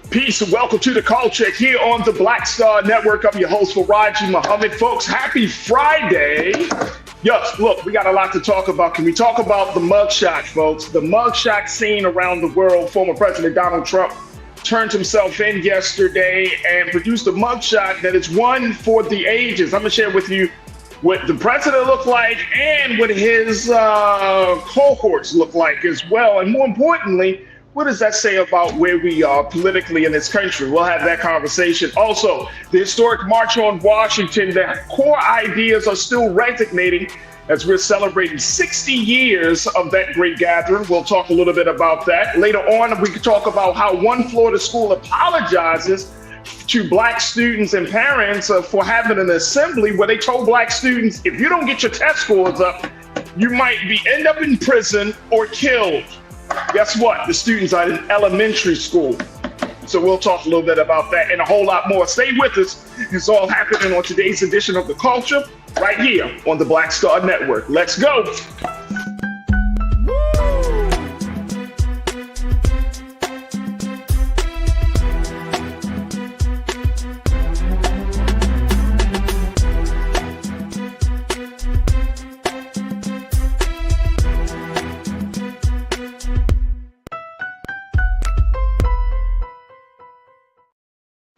Peace and welcome to the culture here on the Black Star Network. I'm your host, Farajii Muhammad. Folks, happy Friday. Yes, look, we got a lot to talk about. Can we talk about the mugshot, folks? The mugshot scene around the world. Former President Donald Trump turned himself in yesterday and produced a mugshot that is one for the ages. I'm going to share with you what the president looked like and what his cohorts look like as well. And more importantly, what does that say about where we are politically in this country? We'll have that conversation. Also, the historic March on Washington, the core ideas are still resonating as we're celebrating 60 years of that great gathering. We'll talk a little bit about that. Later on, we could talk about how one Florida school apologizes to Black students and parents for having an assembly where they told Black students, if you don't get your test scores up, you might end up in prison or killed. Guess what? The students are in elementary school. So we'll talk a little bit about that and a whole lot more. Stay with us. It's all happening on today's edition of The Culture right here on the Black Star Network. Let's go.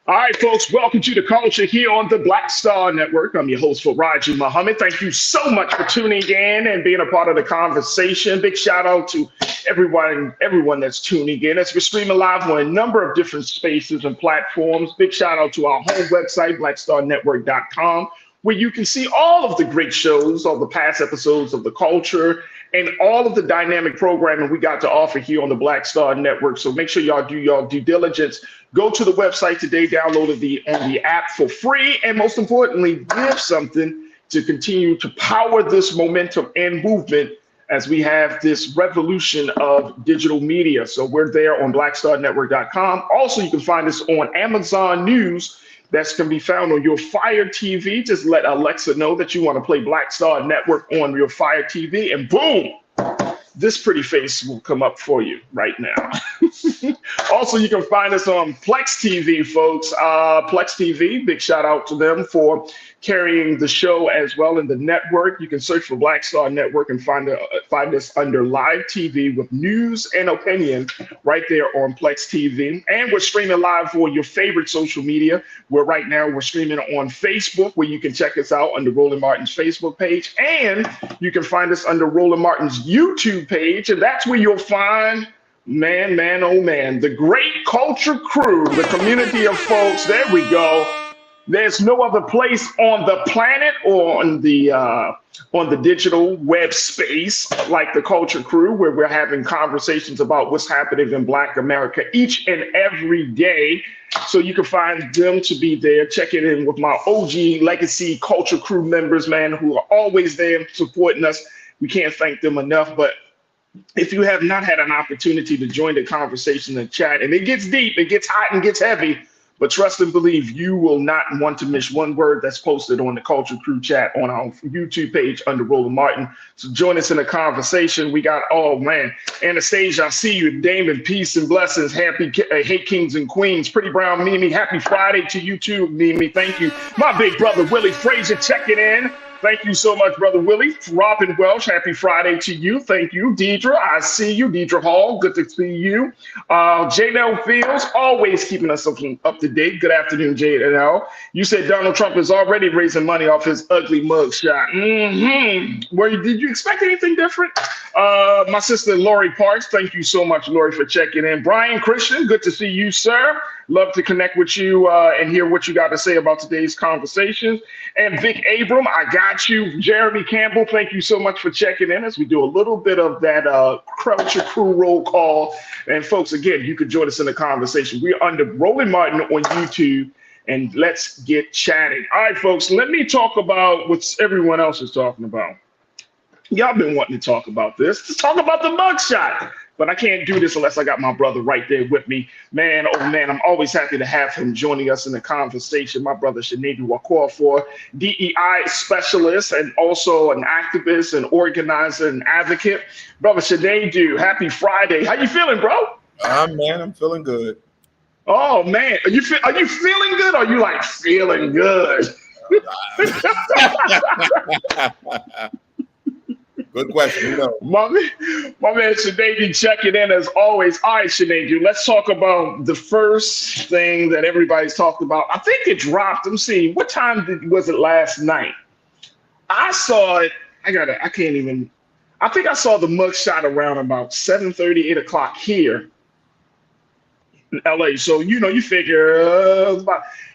All right, folks, welcome to The Culture here on the Black Star Network. I'm your host, Farajii Muhammad. Thank you so much for tuning in and being a part of the conversation. Big shout out to everyone that's tuning in. As we're streaming live on a number of different spaces and platforms. Big shout out to our home website, blackstarnetwork.com, where you can see all of the great shows, all the past episodes of The Culture, and all of the dynamic programming we got to offer here on the Black Star Network. So make sure y'all do your due diligence. Go to the website today, download the app for free, and most importantly, give something to continue to power this momentum and movement as we have this revolution of digital media. So we're there on blackstarnetwork.com. Also, you can find us on Amazon News. That can be found on your Fire TV. Just let Alexa know that you want to play Black Star Network on your Fire TV, and boom, this pretty face will come up for you right now. Also, you can find us on Plex TV, folks. Plex TV, big shout out to them for carrying the show as well in the network. You can search for Black Star Network and find us under live TV with news and opinion right there on Plex TV. And we're streaming live for your favorite social media. Right now we're streaming on Facebook, where you can check us out under Roland Martin's Facebook page. And you can find us under Roland Martin's YouTube page. And that's where you'll find, man, oh man, the great culture crew, the community of folks. There we go. There's no other place on the planet or on the digital web space like the culture crew, where we're having conversations about what's happening in Black America each and every day. So you can find them to be there, checking in with my OG legacy culture crew members, man, who are always there supporting us. We can't thank them enough. But if you have not had an opportunity to join the conversation and chat, and it gets deep, it gets hot and gets heavy, but trust and believe, you will not want to miss one word that's posted on the Culture Crew chat on our YouTube page under Roland Martin. So join us in the conversation. We got, oh man, Anastasia, I see you. Damon, peace and blessings. Happy, hey, kings and queens. Pretty Brown Mimi, happy Friday to you too, Mimi. Thank you. My big brother, Willie Frazier, checking in. Thank you so much, Brother Willie. Robin Welsh, happy Friday to you. Thank you. Deidre, I see you. Deidre Hall, good to see you. J.L. Fields, always keeping us up to date. Good afternoon, J.L. You said Donald Trump is already raising money off his ugly mugshot. Did you expect anything different? My sister, Lori Parks, thank you so much, Lori, for checking in. Brian Christian, good to see you, sir. Love to connect with you and hear what you got to say about today's conversations. And Vic Abram, I got you. Jeremy Campbell, thank you so much for checking in as we do a little bit of that Culture Crew roll call. And folks, again, you could join us in the conversation. We're under Roland Martin on YouTube, and let's get chatting. All right, folks, let me talk about what everyone else is talking about. Y'all been wanting to talk about this. Let's talk about the mugshot. But I can't do this unless I got my brother right there with me. Man, oh man, I'm always happy to have him joining us in the conversation. My brother, Sinedu Wakorafor, DEI specialist and also an activist and organizer and advocate. Brother Sinedu, happy Friday. How you feeling, bro? Man, I'm feeling good. Oh man, are you feeling good? Or are you like feeling good? Good question. You know, My man Sinead checking in as always. All right, Sinead, let's talk about the first thing that everybody's talked about. I think it dropped. I'm seeing what time was it last night? I saw it. I can't even. I think I saw the mugshot around about 7:30, 8 o'clock here in LA. So you figure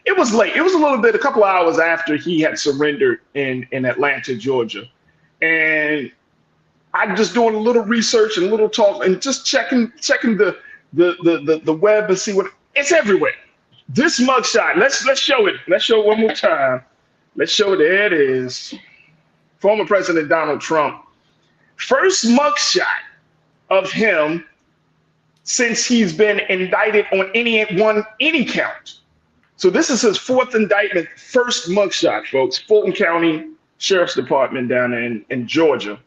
it was late. It was a little bit, a couple hours after he had surrendered in Atlanta, Georgia, and I'm just doing a little research and a little talk and just checking the web and see what it's everywhere. This mugshot. Let's show it. Let's show it one more time. Let's show it. There it is. Former President Donald Trump. First mugshot of him since he's been indicted on any count. So this is his fourth indictment, first mugshot, folks. Fulton County Sheriff's Department down in Georgia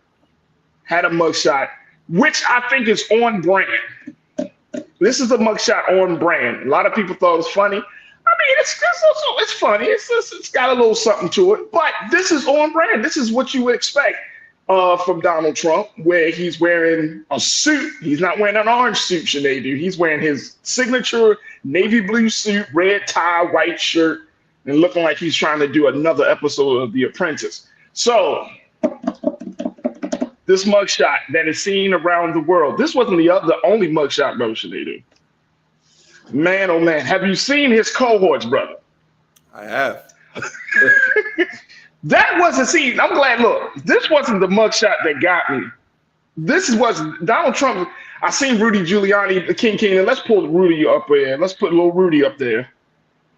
had a mugshot, which I think is on brand. This is a mugshot on brand. A lot of people thought it was funny. I mean, it's funny. It's got a little something to it, but this is on brand. This is what you would expect from Donald Trump, where he's wearing a suit. He's not wearing an orange suit, Sinead. He's wearing his signature navy blue suit, red tie, white shirt, and looking like he's trying to do another episode of The Apprentice. So this mugshot that is seen around the world. This wasn't the only mugshot, bro, Sinead. Man, oh man, have you seen his cohorts, brother? I have. That wasn't, see, I'm glad, look, this wasn't the mugshot that got me. This was Donald Trump. I seen Rudy Giuliani, the King, and let's pull Rudy up there. Let's put little Rudy up there.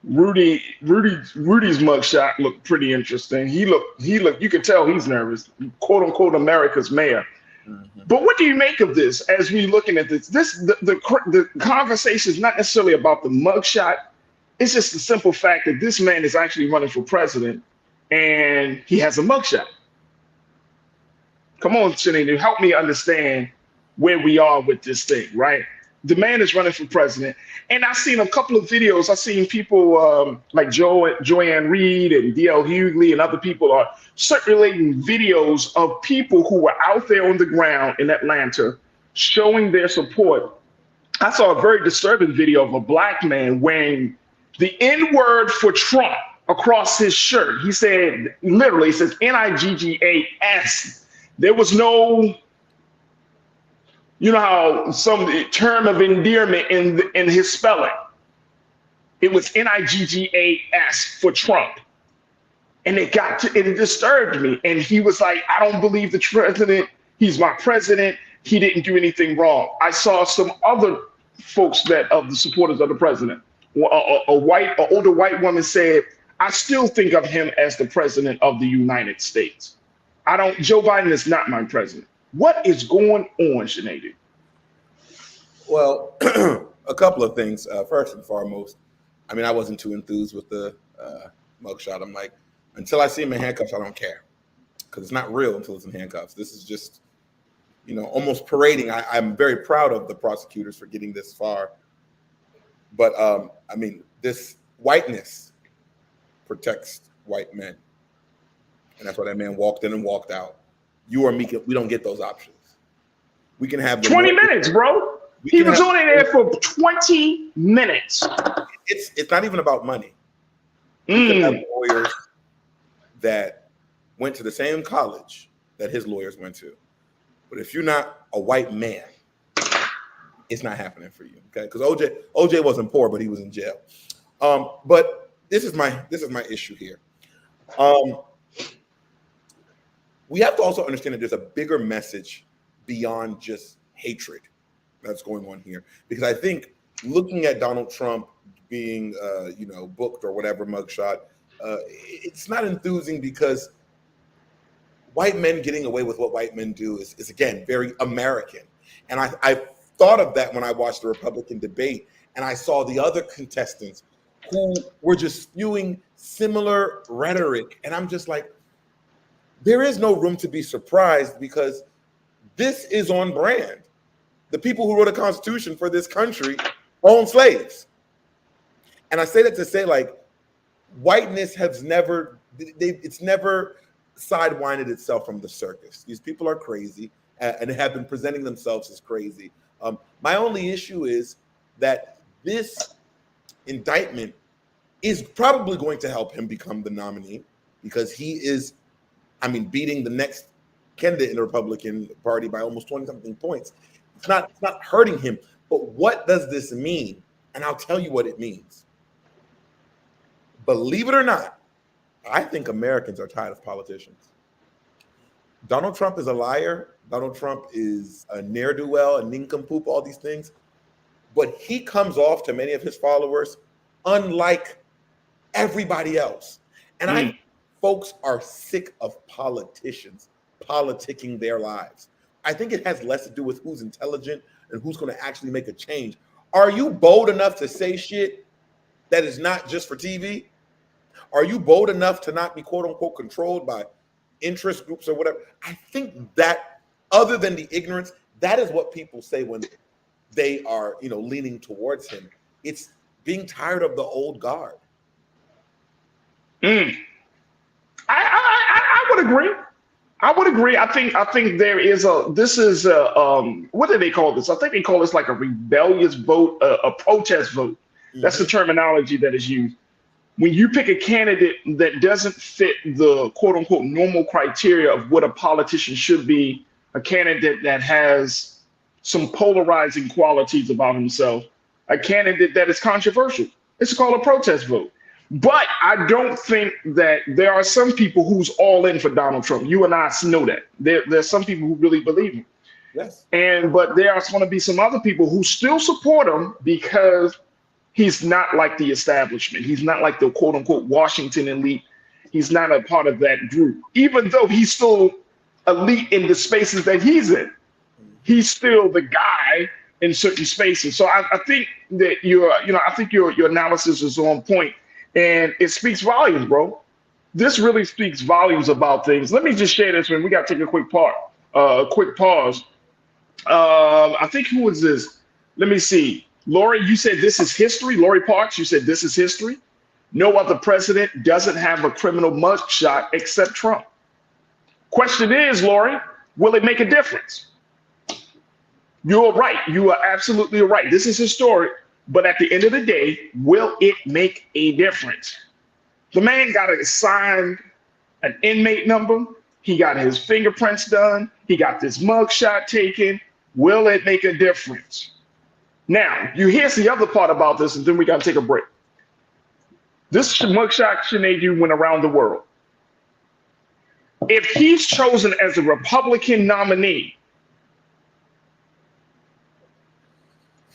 Rudy's mugshot looked pretty interesting. He looked, you could tell he's nervous, quote unquote, America's mayor. Mm-hmm. But what do you make of this as we looking at this? The conversation is not necessarily about the mugshot. It's just the simple fact that this man is actually running for president and he has a mugshot. Come on, Sinead, help me understand where we are with this thing, right? The man is running for president. And I've seen a couple of videos. I've seen people like Joanne Reed and D.L. Hughley and other people are circulating videos of people who were out there on the ground in Atlanta showing their support. I saw a very disturbing video of a black man wearing the N-word for Trump across his shirt. He said, literally, it says NIGGAS. There was no, you know how some term of endearment in his spelling. It was NIGGAS for Trump. And it disturbed me. And he was like, I don't believe the president. He's my president. He didn't do anything wrong. I saw some other folks of the supporters of the president. An older white woman said, I still think of him as the president of the United States. Joe Biden is not my president. What is going on, Sinead? Well, a couple of things. First and foremost, I mean, I wasn't too enthused with the mugshot. I'm like, until I see him in handcuffs, I don't care. Because it's not real until it's in handcuffs. This is just, almost parading. I'm very proud of the prosecutors for getting this far. But, I mean, this whiteness protects white men. And that's why that man walked in and walked out. You or me, we don't get those options. We can have 20 minutes, bro. He was only there for 20 minutes. It's not even about money. We can have lawyers that went to the same college that his lawyers went to. But if you're not a white man, it's not happening for you. Okay, because OJ wasn't poor, but he was in jail. But this is my issue here. We have to also understand that there's a bigger message beyond just hatred that's going on here. Because I think looking at Donald Trump being, booked or whatever mugshot, it's not enthusing because white men getting away with what white men do is again, very American. And I thought of that when I watched the Republican debate and I saw the other contestants who were just spewing similar rhetoric. And I'm just like, there is no room to be surprised because this is on brand. The people who wrote the Constitution for this country own slaves. And I say that to say, like, whiteness has never, it's never sidewinded itself from the circus. These people are crazy and have been presenting themselves as crazy. My only issue is that this indictment is probably going to help him become the nominee, because he is, I mean, beating the next candidate in the Republican Party by almost 20-something points. It's not hurting him. But what does this mean? And I'll tell you what it means. Believe it or not, I think Americans are tired of politicians. Donald Trump is a liar. Donald Trump is a ne'er-do-well, a nincompoop, all these things. But he comes off to many of his followers unlike everybody else. And I think folks are sick of politicians politicking their lives. I think it has less to do with who's intelligent and who's going to actually make a change. Are you bold enough to say shit that is not just for TV? Are you bold enough to not be quote unquote controlled by interest groups or whatever? I think that, other than the ignorance, that is what people say when they are, leaning towards him. It's being tired of the old guard. I would agree. I would agree. I think there is what do they call this? I think they call this like a rebellious vote, a protest vote. That's the terminology that is used. When you pick a candidate that doesn't fit the quote unquote normal criteria of what a politician should be, a candidate that has some polarizing qualities about himself, a candidate that is controversial, it's called a protest vote. But I don't think that there are some people who's all in for Donald Trump. You and I know that. There's some people who really believe him. Yes. But there are going to be some other people who still support him because he's not like the establishment. He's not like the quote unquote Washington elite. He's not a part of that group. Even though he's still elite in the spaces that he's in, he's still the guy in certain spaces. So I think that your analysis is on point. And it speaks volumes, bro. This really speaks volumes about things. Let me just share this one. We got to take a quick pause. I think, who was this? Let me see. Lori, you said this is history. Lori Parks, you said this is history. No other president doesn't have a criminal mugshot except Trump. Question is, Lori, will it make a difference? You're right. You are absolutely right. This is historic. But at the end of the day, will it make a difference? The man got assigned an inmate number. He got his fingerprints done. He got this mugshot taken. Will it make a difference? Now, here's the other part about this, and then we got to take a break. This mugshot shenanigan went around the world. If he's chosen as a Republican nominee,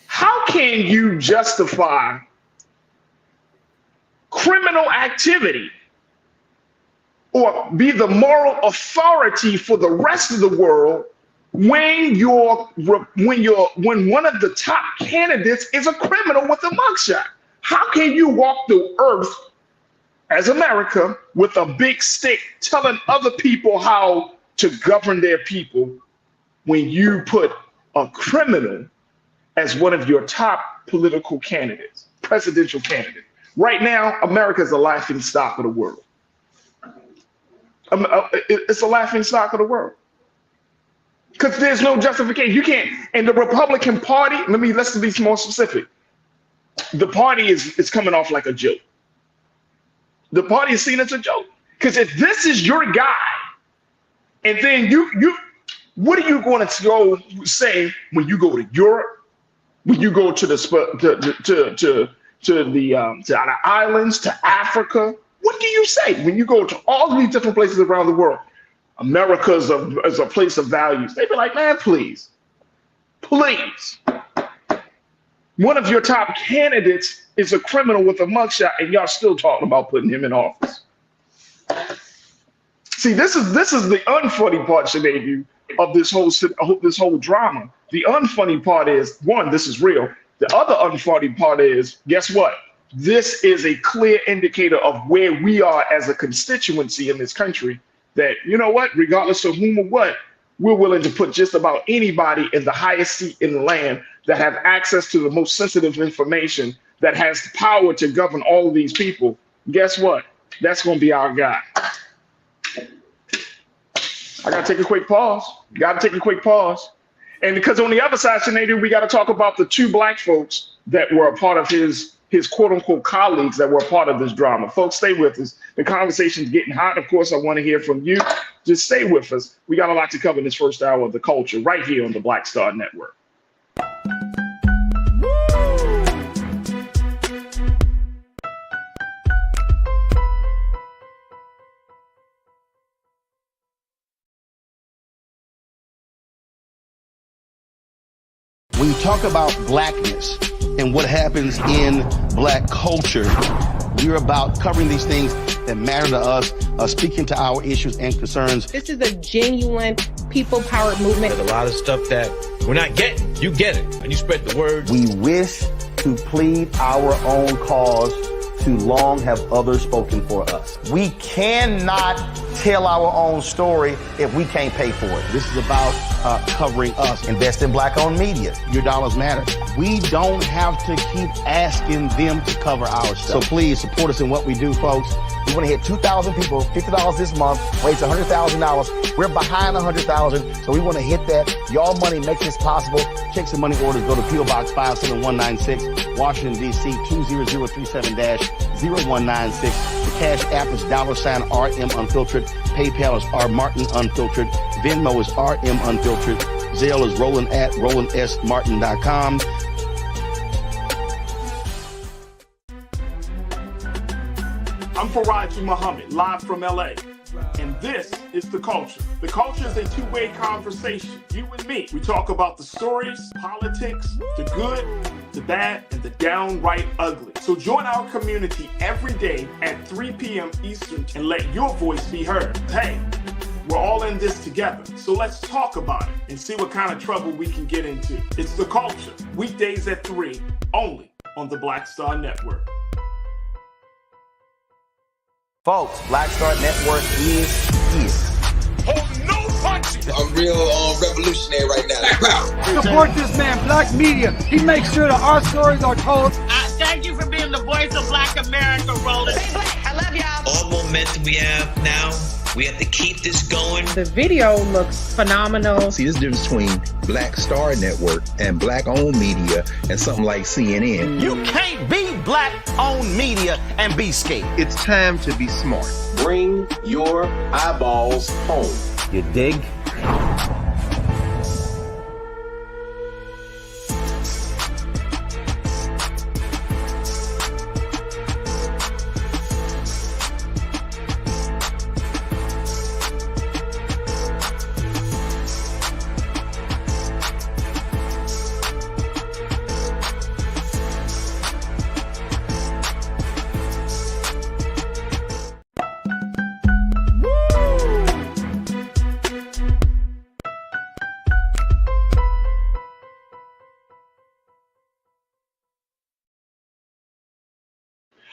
how can you justify criminal activity or be the moral authority for the rest of the world when one of the top candidates is a criminal with a mugshot? How can you walk the earth as America with a big stick telling other people how to govern their people when you put a criminal as one of your top political candidates, presidential candidate? Right now, America is a laughing stock of the world. It's a laughing stock of the world. Because there's no justification. You can't, and the Republican Party, let's be more specific. The party is coming off like a joke. The party is seen as a joke. Because if this is your guy, and then what are you going to go say when you go to Europe? When you go to the islands, to Africa, what do you say when you go to all these different places around the world? America is a place of values. They be like, man, please. One of your top candidates is a criminal with a mugshot, and y'all still talking about putting him in office. See, this is the unfunny part, Sinead, of this whole drama. The unfunny part is, one, this is real. The other unfunny part is, guess what? This is a clear indicator of where we are as a constituency in this country, that, you know what, regardless of whom or what, we're willing to put just about anybody in the highest seat in the land that have access to the most sensitive information that has the power to govern all of these people, guess what? That's going to be our guy. I got to take a quick pause. And because on the other side, Sinead, we got to talk about the two black folks that were a part of his quote unquote colleagues that were a part of this drama. Folks, stay with us. The conversation's getting hot. Of course, I want to hear from you. Just stay with us. We got a lot to cover in this first hour of The Culture right here on the Black Star Network. When you talk about blackness and what happens in black culture, we're about covering these things that matter to us, speaking to our issues and concerns. This is a genuine people-powered movement. There's a lot of stuff that we're not getting. You get it, and you spread the word. We wish to plead our own cause. Too long have others spoken for us. We cannot tell our own story if we can't pay for it. This is about covering us. Invest in black-owned media. Your dollars matter. We don't have to keep asking them to cover our stuff. So please support us in what we do, folks. We want to hit 2,000 people, $50 this month, raise $100,000. We're behind 100,000, so we want to hit that. Y'all money makes this possible. Check some money orders. Go to P.O. Box 57196, Washington, D.C. 20037-0196. The Cash App is $RM Unfiltered. PayPal is R Martin Unfiltered. Venmo is RM Unfiltered. Zelle is Roland at RolandSMartin.com. I'm Farajii Muhammad, live from LA. And this is The Culture. The Culture is a two-way conversation. You and me. We talk about the stories, politics, the good, the bad, and the downright ugly. So join our community every day at 3 p.m. Eastern and let your voice be heard. Hey, we're all in this together. So let's talk about it and see what kind of trouble we can get into. It's The Culture. Weekdays at 3, only on the Black Star Network. Folks, Black Star Network is here. Oh, no punches! I'm real revolutionary right now. Support this man, Black Media. He makes sure that our stories are told. Thank you for being the voice of Black America, Roland. Stay black. I love y'all. All momentum we have now, we have to keep this going. The video looks phenomenal. See, this difference between Black Star Network and black-owned media and something like CNN. You can't be black-owned media and be scared. It's time to be smart. Bring your eyeballs home. You dig?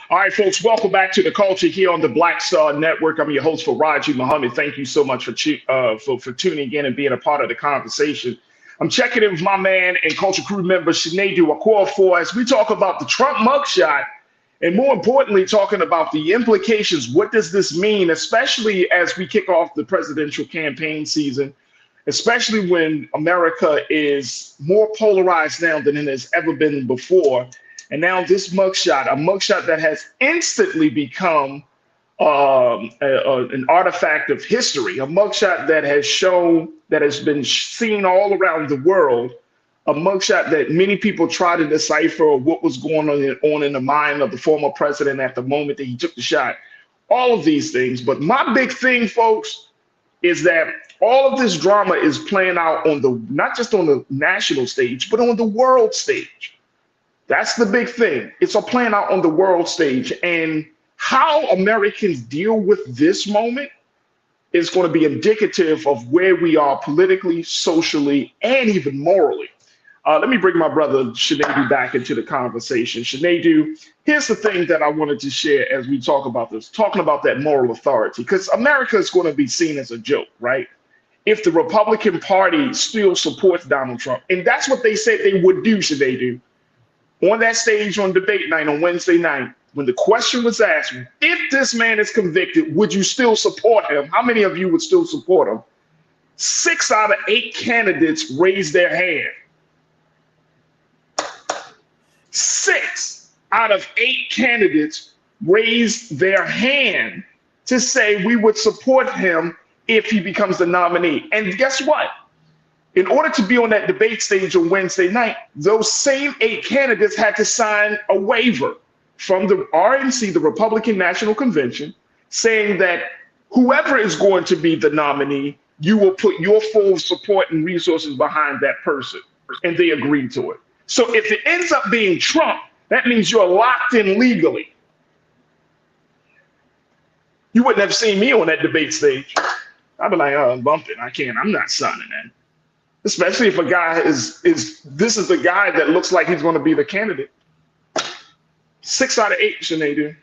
All right, folks, welcome back to The Culture here on the Black Star Network. I'm your host, Farajii Muhammad. Thank you so much for tuning in and being a part of the conversation. I'm checking in with my man and Culture Crew member, Sinead Okorafor, as we talk about the Trump mugshot, and more importantly, talking about the implications. What does this mean, especially as we kick off the presidential campaign season, especially when America is more polarized now than it has ever been before. And now this mugshot, a mugshot that has instantly become an artifact of history, a mugshot that has been seen all around the world, a mugshot that many people try to decipher what was going on in the mind of the former president at the moment that he took the shot. All of these things. But my big thing, folks, is that all of this drama is playing out on not just on the national stage, but on the world stage. That's the big thing. It's all playing out on the world stage. And how Americans deal with this moment is going to be indicative of where we are politically, socially, and even morally. Let me bring my brother Sinead back into the conversation. Sinead, here's the thing that I wanted to share as we talk about this, talking about that moral authority, because America is going to be seen as a joke, right? If the Republican Party still supports Donald Trump, and that's what they said they would do, Sinead. on that stage on debate night on Wednesday night, when the question was asked, if this man is convicted, would you still support him? How many of you would still support him? 6 out of 8 candidates raised their hand. 6 out of 8 candidates raised their hand to say we would support him if he becomes the nominee. And guess what? In order to be on that debate stage on Wednesday night, those same 8 candidates had to sign a waiver from the RNC, the Republican National Convention, saying that whoever is going to be the nominee, you will put your full support and resources behind that person. And they agreed to it. So if it ends up being Trump, that means you're locked in legally. You wouldn't have seen me on that debate stage. I'd be like, oh, bump it. I can't. I'm not signing that. Especially if a guy this is the guy that looks like he's going to be the candidate. 6 out of 8, Sinead.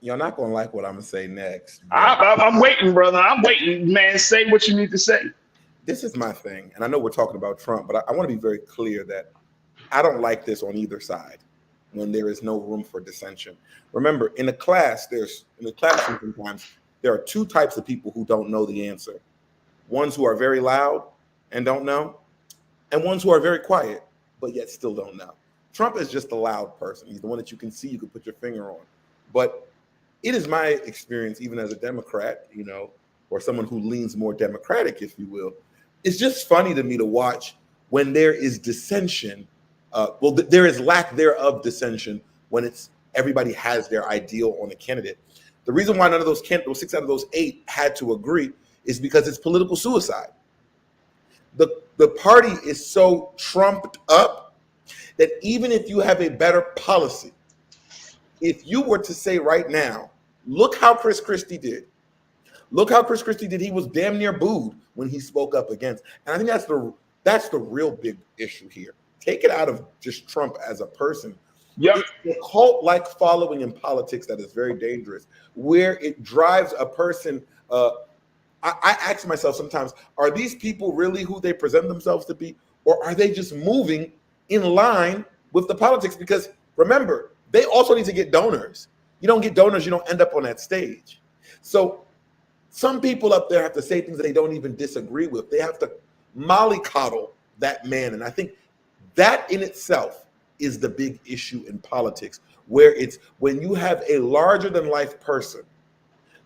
You're not going to like what I'm going to say next. I'm waiting, brother. I'm waiting, man. Say what you need to say. This is my thing. And I know we're talking about Trump, but I want to be very clear that I don't like this on either side when there is no room for dissension. Remember, in a classroom sometimes, there are 2 types of people who don't know the answer. Ones who are very loud and don't know, and ones who are very quiet, but yet still don't know. Trump is just a loud person. He's the one that you can see, you can put your finger on. But it is my experience, even as a Democrat, or someone who leans more Democratic, if you will, it's just funny to me to watch when there is dissension. There is lack thereof dissension when everybody has their ideal on a candidate. The reason why none of those 6 out of those 8 had to agree is because it's political suicide. The party is so trumped up that even if you have a better policy, if you were to say right now, look how Chris Christie did. Look how Chris Christie did. He was damn near booed when he spoke up against. And I think that's the real big issue here. Take it out of just Trump as a person. Yep. It's a cult-like following in politics that is very dangerous, where it drives a person. I ask myself sometimes, are these people really who they present themselves to be, or are they just moving in line with the politics? Because remember, they also need to get donors. You don't get donors, you don't end up on that stage. So some people up there have to say things that they don't even disagree with. They have to mollycoddle that man. And I think that in itself is the big issue in politics, where it's when you have a larger than life person,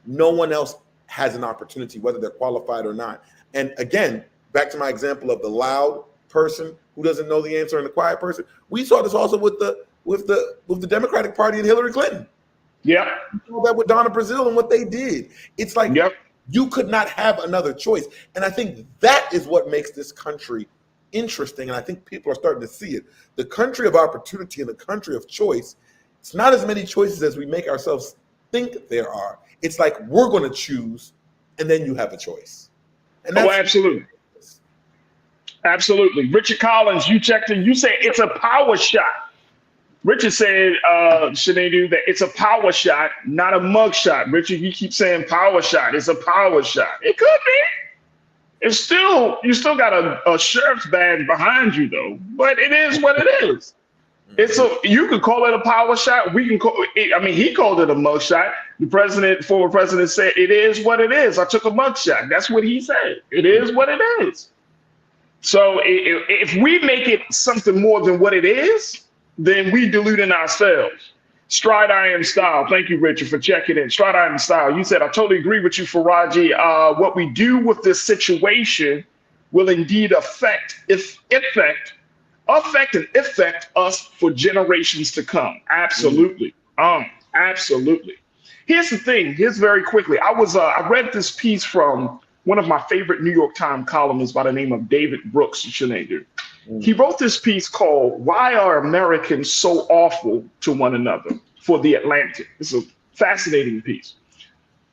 no one else has an opportunity, whether they're qualified or not. And again, back to my example of the loud person who doesn't know the answer and the quiet person. We saw this also with the Democratic Party and Hillary Clinton. Yeah. We saw that with Donna Brazile and what they did. It's like you could not have another choice. And I think that is what makes this country interesting. And I think people are starting to see it. The country of opportunity and the country of choice, it's not as many choices as we make ourselves think there are. It's like we're going to choose, and then you have a choice. And absolutely. Absolutely. Richard Collins, you checked in. You said it's a power shot. Richard said, Sinead, that it's a power shot, not a mug shot. Richard, you keep saying power shot. It's a power shot. It could be. It's still, you still got a sheriff's badge behind you, though. But it is what it is. You could call it a power shot. We can call it, he called it a mug shot. The former president said, it is what it is. I took a mug shot. That's what he said. It is what it is. So if we make it something more than what it is, then we deluding ourselves. Stride Iron Style. Thank you, Richard, for checking in. Stride Iron Style. You said, I totally agree with you, Farajii. What we do with this situation will indeed affect us for generations to come. Absolutely. Absolutely. Here's the thing. Here's very quickly. I read this piece from one of my favorite New York Times columnists by the name of David Brooks. He wrote this piece called "Why Are Americans So Awful to One Another" for The Atlantic. It's a fascinating piece.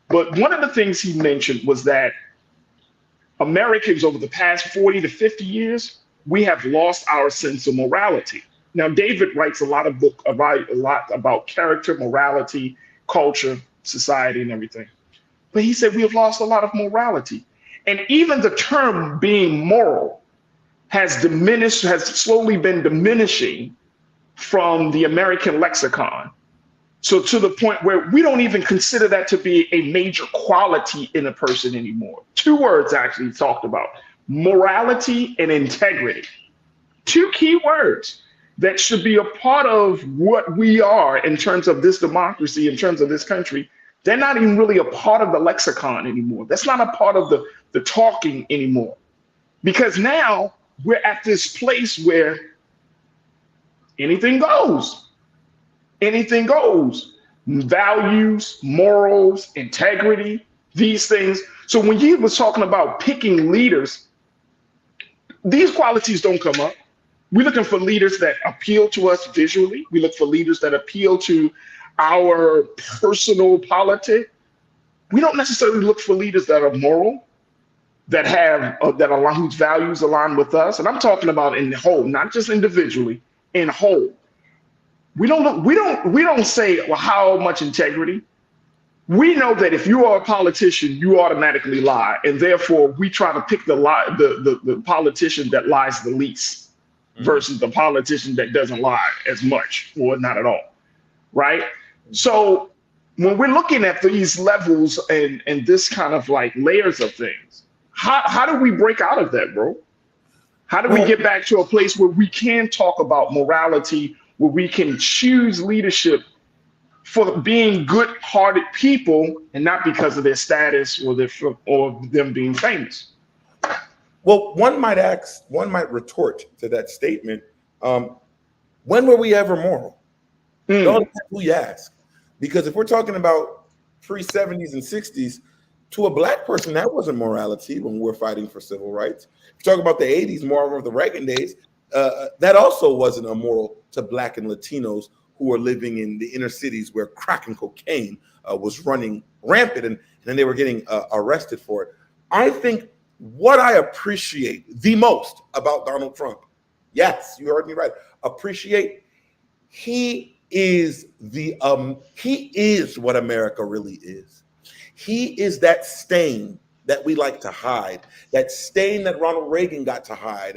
But one of the things he mentioned was that Americans over the past 40 to 50 years, we have lost our sense of morality. Now, David writes a lot about character, morality, culture, society, and everything. But he said we have lost a lot of morality. And even the term being moral has diminished, has slowly been diminishing from the American lexicon. So to the point where we don't even consider that to be a major quality in a person anymore. Two words actually talked about: morality and integrity. Two key words that should be a part of what we are in terms of this democracy, in terms of this country. They're not even really a part of the lexicon anymore. That's not a part of the talking anymore. Because now we're at this place where anything goes. Anything goes. Values, morals, integrity, these things. So when you was talking about picking leaders, these qualities don't come up. We're looking for leaders that appeal to us visually. We look for leaders that appeal to our personal politics. We don't necessarily look for leaders that are moral, that have whose values align with us. And I'm talking about in whole, not just individually, in whole. We don't say, well, how much integrity? We know that if you are a politician, you automatically lie, and therefore we try to pick the politician that lies the least versus the politician that doesn't lie as much or not at all, right? So when we're looking at these levels and this kind of like layers of things, how do we break out of that, bro? How do we get back to a place where we can talk about morality, where we can choose leadership for being good-hearted people and not because of their status or them being famous? Well, one might retort to that statement, when were we ever moral? It all depends who you ask. Because if we're talking about pre-70s and 60s, to a black person, that wasn't morality when we were fighting for civil rights. If you talk about the 80s, more of the Reagan days, that also wasn't immoral to black and Latinos who were living in the inner cities where crack and cocaine was running rampant, and then they were getting arrested for it. I think what I appreciate the most about Donald Trump, yes, you heard me right, appreciate, he is what America really is. He is that stain that we like to hide, that stain that Ronald Reagan got to hide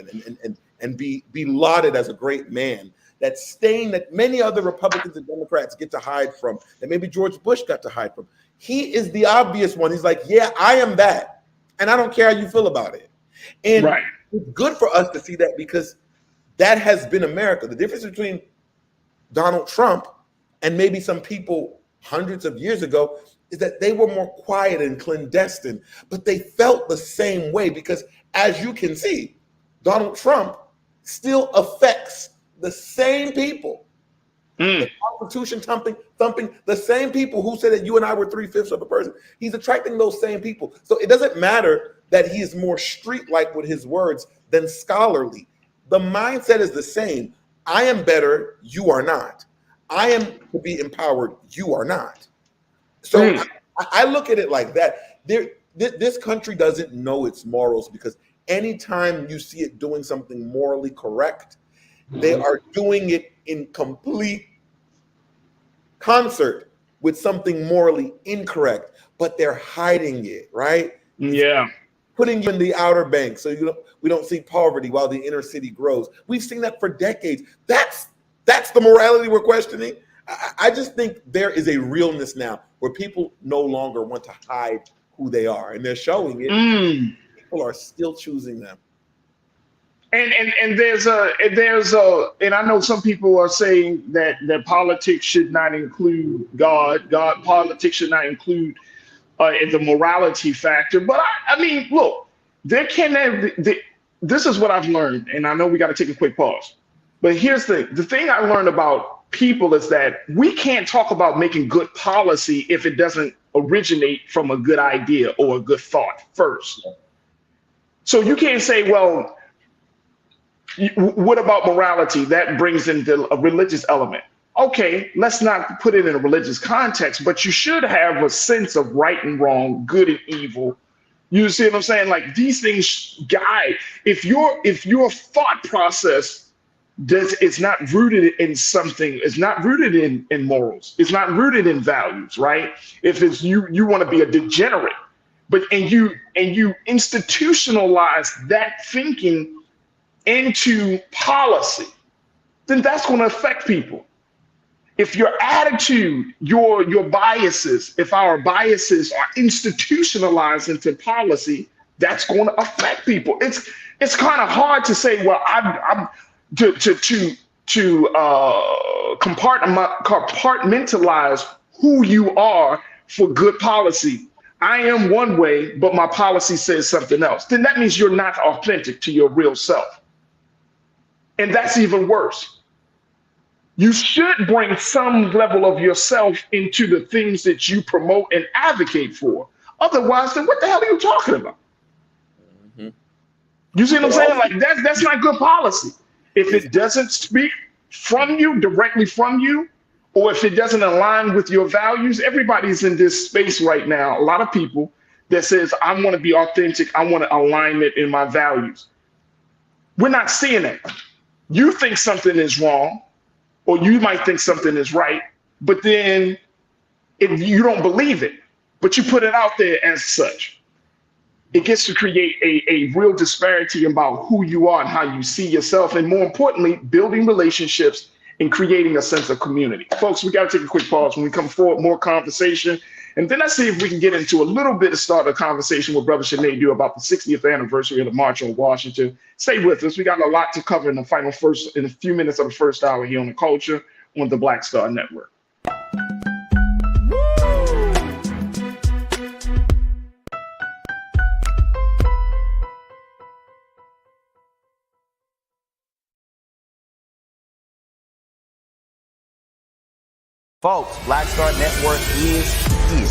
and be lauded as a great man, that stain that many other Republicans and Democrats get to hide from, that maybe George Bush got to hide from. He is the obvious one. He's like, yeah, I am that. And I don't care how you feel about it. And it's good for us to see that, because that has been America. The difference between Donald Trump and maybe some people hundreds of years ago is that they were more quiet and clandestine, but they felt the same way, because as you can see, Donald Trump still affects the same people. The Constitution thumping the same people who said that you and I were 3/5 of a person. He's attracting those same people. So it doesn't matter that he is more street-like with his words than scholarly. The mindset is the same. I am better, you are not. I am to be empowered, you are not. So I look at it like that. This country doesn't know its morals, because anytime you see it doing something morally correct, they are doing it in complete concert with something morally incorrect, but they're hiding it, right? Yeah. Putting you in the outer banks so we don't see poverty while the inner city grows. We've seen that for decades. That's the morality we're questioning. I just think there is a realness now where people no longer want to hide who they are, and they're showing it. People are still choosing them. And there's and I know some people are saying that politics should not include God. Politics should not include the morality factor. But I mean, look, this is what I've learned, and I know we got to take a quick pause. But here's the thing I learned about people is that we can't talk about making good policy if it doesn't originate from a good idea or a good thought first. So you can't say, well, what about morality? That brings in a religious element. Okay, let's not put it in a religious context, but you should have a sense of right and wrong, good and evil. You see what I'm saying? Like, these things guide. If your thought process is not rooted in something, it's not rooted in morals, it's not rooted in values, right? If it's you want to be a degenerate, and you institutionalize that thinking into policy, then that's going to affect people. If your attitude, your biases, if our biases are institutionalized into policy, that's going to affect people. It's kind of hard to say, well, I'm to compartmentalize who you are for good policy. I am one way, but my policy says something else. Then that means you're not authentic to your real self. And that's even worse. You should bring some level of yourself into the things that you promote and advocate for. Otherwise, then what the hell are you talking about? Mm-hmm. You see what I'm saying? Like that's not good policy. If it doesn't speak from you, directly from you, or if it doesn't align with your values, everybody's in this space right now. A lot of people that says, I want to be authentic. I want to align it in my values. We're not seeing it. You think something is wrong, or you might think something is right, but then if you don't believe it, but you put it out there as such, it gets to create a real disparity about who you are and how you see yourself, and more importantly, building relationships and creating a sense of community. Folks, we got to take a quick pause. When we come forward, more conversation, and then let's see if we can get into a little bit of start a conversation with Brother Sinead do about the 60th anniversary of the March on Washington. Stay with us. We got a lot to cover in in a few minutes of the first hour here on The Culture on the Black Star Network. Folks, Black Star Network is here.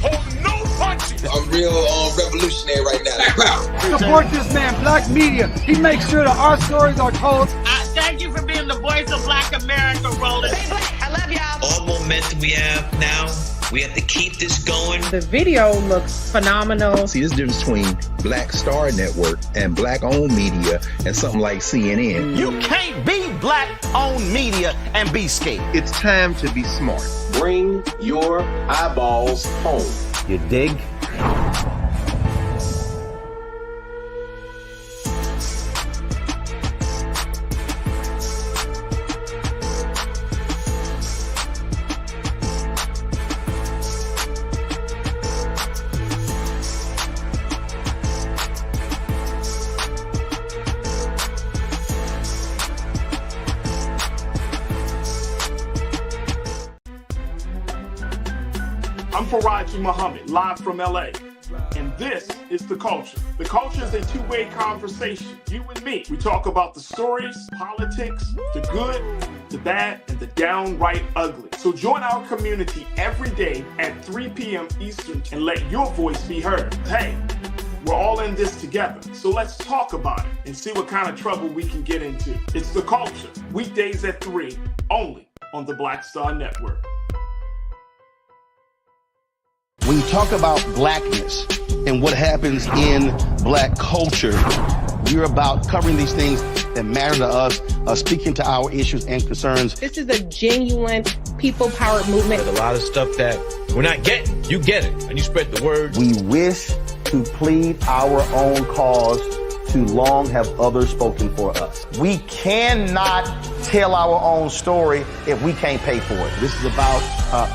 Oh, no punches. I'm real revolutionary right now. Support this man, Black Media. He makes sure that our stories are told. Thank you for being the voice of Black America, Roland. Stay black. I love y'all. All momentum we have now, we have to keep this going. The video looks phenomenal. See, there's a difference between Black Star Network and black-owned media and something like CNN. You can't be black-owned media and be scared. It's time to be smart. Bring your eyeballs home. You dig? I'm Farajii Muhammad, live from LA. And this is The Culture. The Culture is a two-way conversation. You and me. We talk about the stories, politics, the good, the bad, and the downright ugly. So join our community every day at 3 p.m. Eastern and let your voice be heard. Hey, we're all in this together. So let's talk about it and see what kind of trouble we can get into. It's The Culture, weekdays at 3, only on the Black Star Network. When you talk about blackness and what happens in black culture, we're about covering these things that matter to us, speaking to our issues and concerns. This is a genuine people-powered movement. There's a lot of stuff that we're not getting. You get it, and you spread the word. We wish to plead our own cause. Too long have others spoken for us. We cannot tell our own story if we can't pay for it. This is about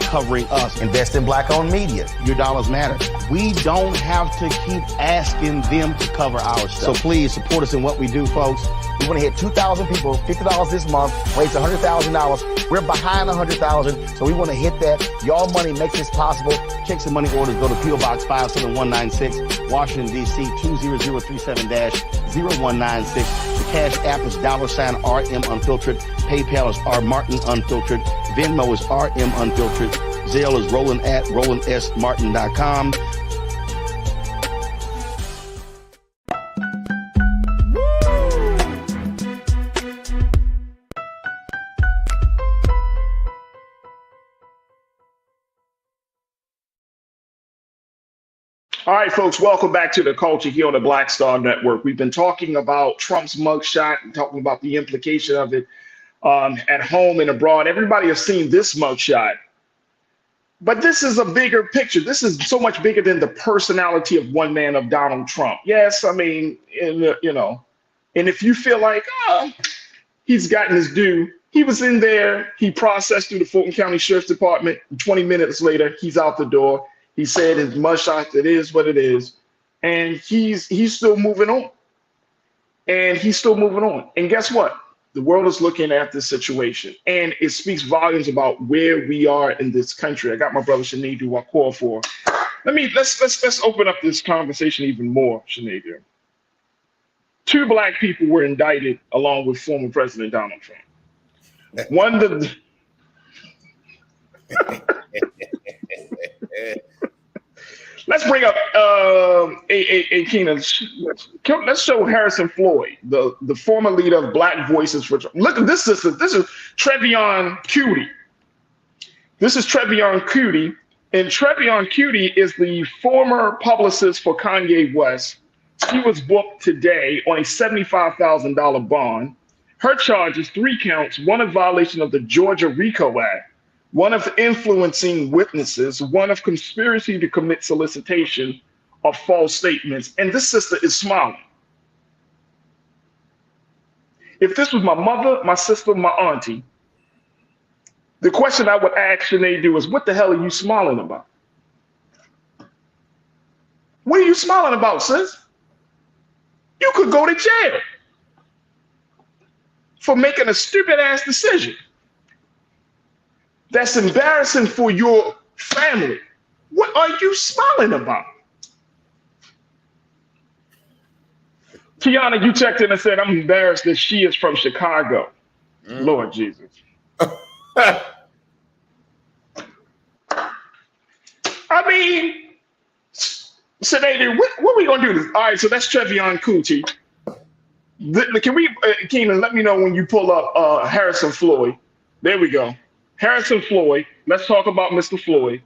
covering us. Invest in black-owned media. Your dollars matter. We don't have to keep asking them to cover our stuff. So please support us in what we do, folks. We want to hit 2,000 people, $50 this month, raise $100,000. We're behind 100,000, so we want to hit that. Y'all money makes this possible. Check some money orders. Go to P.O. Box 57196, Washington, D.C. 20037-0196. The Cash App is $RM Unfiltered. PayPal is R Martin Unfiltered. Venmo is RM Unfiltered. Zelle is Roland at RolandSMartin.com. All right, folks, welcome back to The Culture here on the Black Star Network. We've been talking about Trump's mugshot and talking about the implication of it at home and abroad. Everybody has seen this mugshot, but this is a bigger picture. This is so much bigger than the personality of one man, of Donald Trump. Yes, I mean, you know, And if you feel like, he's gotten his due, he was in there, he processed through the Fulton County Sheriff's Department. 20 minutes later, he's out the door. He said his mugshot, it is what it is. And he's still moving on. And he's still moving on. And guess what? The world is looking at this situation. And it speaks volumes about where we are in this country. I got my brother Sinead, who I call for. Let's open up this conversation even more, Sinead. 2 black people were indicted along with former President Donald Trump. Let's bring up Keenan. Let's show Harrison Floyd, the former leader of Black Voices for Trump. Look at this. This is Trevion Cutie. This is Trevion Cutie, and Trevion Cutie is the former publicist for Kanye West. She was booked today on a $75,000 bond. Her charge is 3 counts, 1 of violation of the Georgia RICO Act, 1 of influencing witnesses, 1 of conspiracy to commit solicitation of false statements. And this sister is smiling. If this was my mother, my sister, my auntie, the question I would ask Sinead is, what the hell are you smiling about? What are you smiling about, sis? You could go to jail for making a stupid ass decision. That's embarrassing for your family. What are you smiling about? Tiana, you checked in and said, I'm embarrassed that she is from Chicago. Lord Jesus. I mean, Sinead, what are we going to do? All right, so that's Trevion Cutie. Can we, Keenan, let me know when you pull up Harrison Floyd. There we go. Harrison Floyd. Let's talk about Mr. Floyd.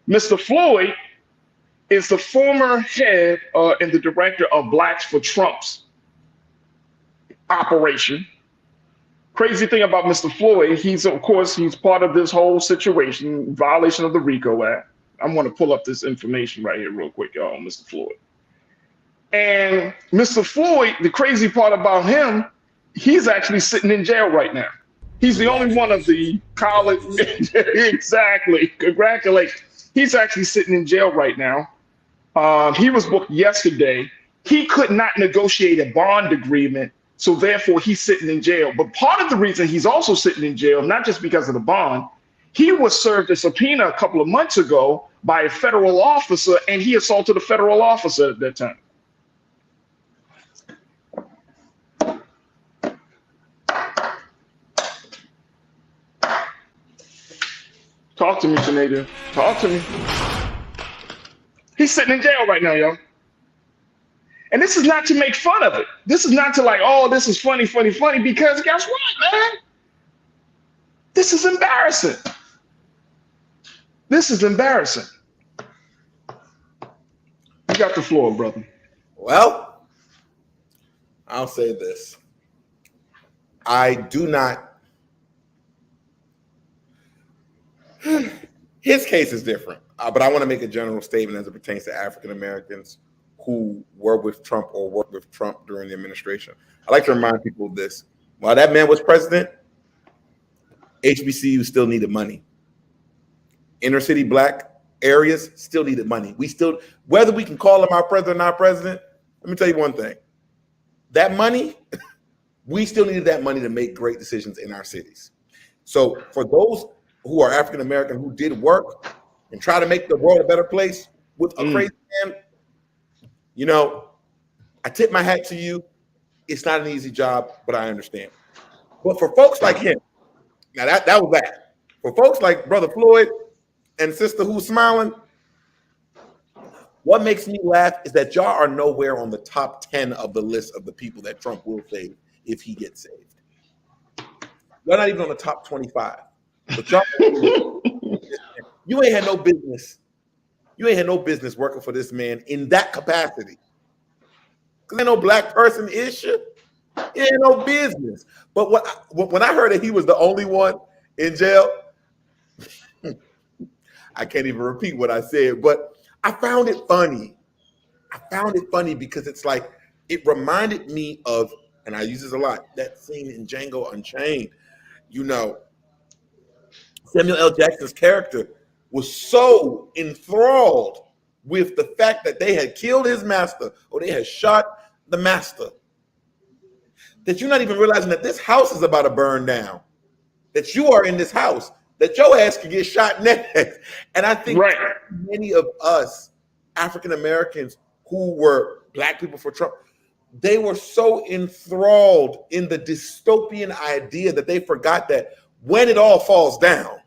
Mr. Floyd is the former head and the director of Blacks for Trump's operation. Crazy thing about Mr. Floyd, he's part of this whole situation, violation of the RICO Act. I'm going to pull up this information right here real quick, y'all, on Mr. Floyd. And Mr. Floyd, the crazy part about him, he's actually sitting in jail right now. He's the only one of the college. Exactly. Congratulations. He's actually sitting in jail right now. He was booked yesterday. He could not negotiate a bond agreement, so therefore he's sitting in jail. But part of the reason he's also sitting in jail, not just because of the bond, he was served a subpoena a couple of months ago by a federal officer, and he assaulted a federal officer at that time. Talk to me, Sinead. Talk to me. He's sitting in jail right now, yo. And this is not to make fun of it. This is not to like, oh, this is funny, because guess what, man? This is embarrassing. This is embarrassing. You got the floor, brother. Well, I'll say this. I do not. His case is different, but I want to make a general statement as it pertains to African Americans who were with Trump or worked with Trump during the administration. I like to remind people of this. While that man was president, HBCUs still needed money. Inner city Black areas still needed money. We still, whether we can call him our president or not president, let me tell you one thing. That money, we still needed that money to make great decisions in our cities. So for those who are African American who did work and try to make the world a better place with a crazy man, you know, I tip my hat to you. It's not an easy job, but I understand. But for folks like him, now that was that. For folks like Brother Floyd and Sister who's smiling, what makes me laugh is that y'all are nowhere on the top 10 of the list of the people that Trump will save if he gets saved. You're not even on the top 25. But y'all, you ain't had no business. You ain't had no business working for this man in that capacity. Because ain't no Black person issue. It ain't no business. But when I heard that he was the only one in jail, I can't even repeat what I said, but I found it funny. I found it funny because it's like, it reminded me of and I use this a lot, that scene in Django Unchained, you know, Samuel L. Jackson's character was so enthralled with the fact that they had killed his master or they had shot the master that you're not even realizing that this house is about to burn down, that you are in this house, that your ass could get shot next. And I think many of us African Americans who were black people for Trump, they were so enthralled in the dystopian idea that they forgot that when it all falls down,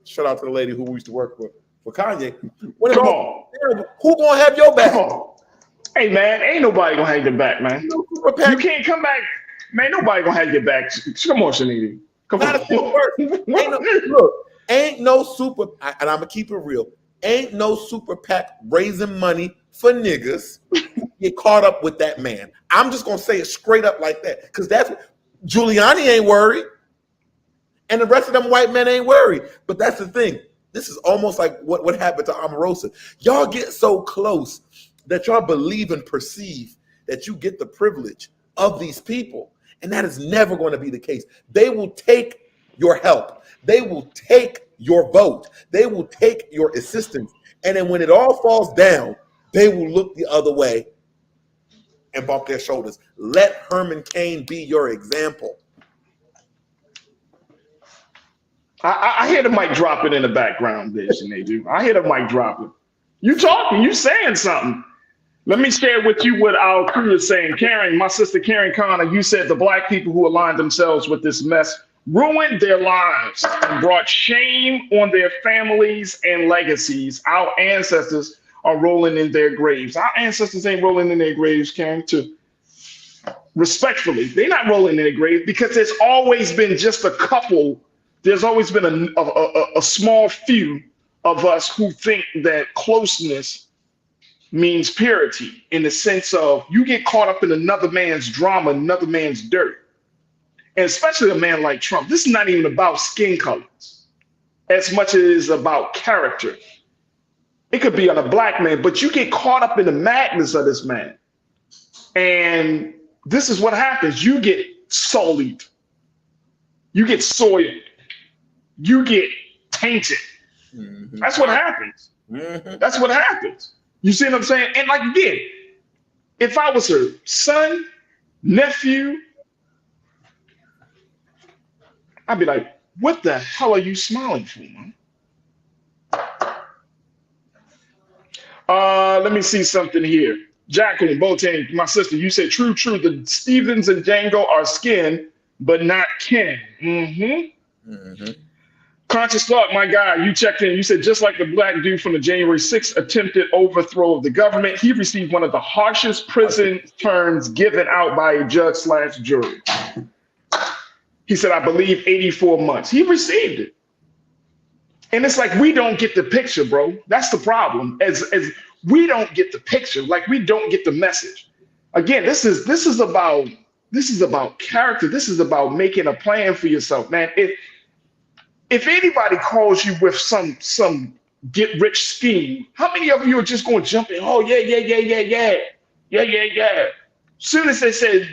shout out to the lady who we used to work for Kanye, when it all falls down, who gonna have your back? Hey man, ain't nobody gonna have your back, man. You can't come back, man. Nobody gonna have your back. Come on, Shanita. Come on. Ain't no super, and I'm gonna keep it real. Ain't no super PAC raising money for niggas get caught up with that man. I'm just gonna say it straight up like that, because that's Giuliani ain't worried, and the rest of them white men ain't worried. But that's the thing. This is almost like what happened to Omarosa. Y'all get so close that y'all believe and perceive that you get the privilege of these people, and that is never going to be the case. They will take your help. They will take your vote. They will take your assistance. And then when it all falls down, they will look the other way and bump their shoulders. Let Herman Cain be your example. I hear the mic dropping in the background, bitch, and they do. I hear the mic dropping. You talking, you saying something. Let me share with you what our crew is saying. Karen, my sister Karen Connor, you said the black people who aligned themselves with this mess ruined their lives and brought shame on their families and legacies. Our ancestors are rolling in their graves. Our ancestors ain't rolling in their graves, Karen, respectfully. They're not rolling in their graves because there's always been just a couple. There's always been a small few of us who think that closeness means purity, in the sense of you get caught up in another man's drama, another man's dirt. And especially a man like Trump, this is not even about skin colors as much as it is about character. It could be on a black man, but you get caught up in the madness of this man. And this is what happens. You get sullied. You get soiled. You get tainted. Mm-hmm. That's what happens. Mm-hmm. That's what happens. You see what I'm saying? And like, again, if I was her son, nephew, I'd be like, what the hell are you smiling for, man? Let me see something here. Jacqueline Boateng, my sister, you said true. The Stevens and Django are skin, but not kin. Mm-hmm. Mm-hmm. Conscious Thought, my guy, you checked in. You said just like the black dude from the January 6th attempted overthrow of the government, he received one of the harshest prison terms given out by a judge/jury. He said, I believe 84 months. He received it. And it's like, we don't get the picture, bro. That's the problem. As we don't get the picture, like we don't get the message. Again, this is about character. This is about making a plan for yourself, man. If anybody calls you with some get rich scheme, how many of you are just going to jump in? Oh, yeah. Soon as they say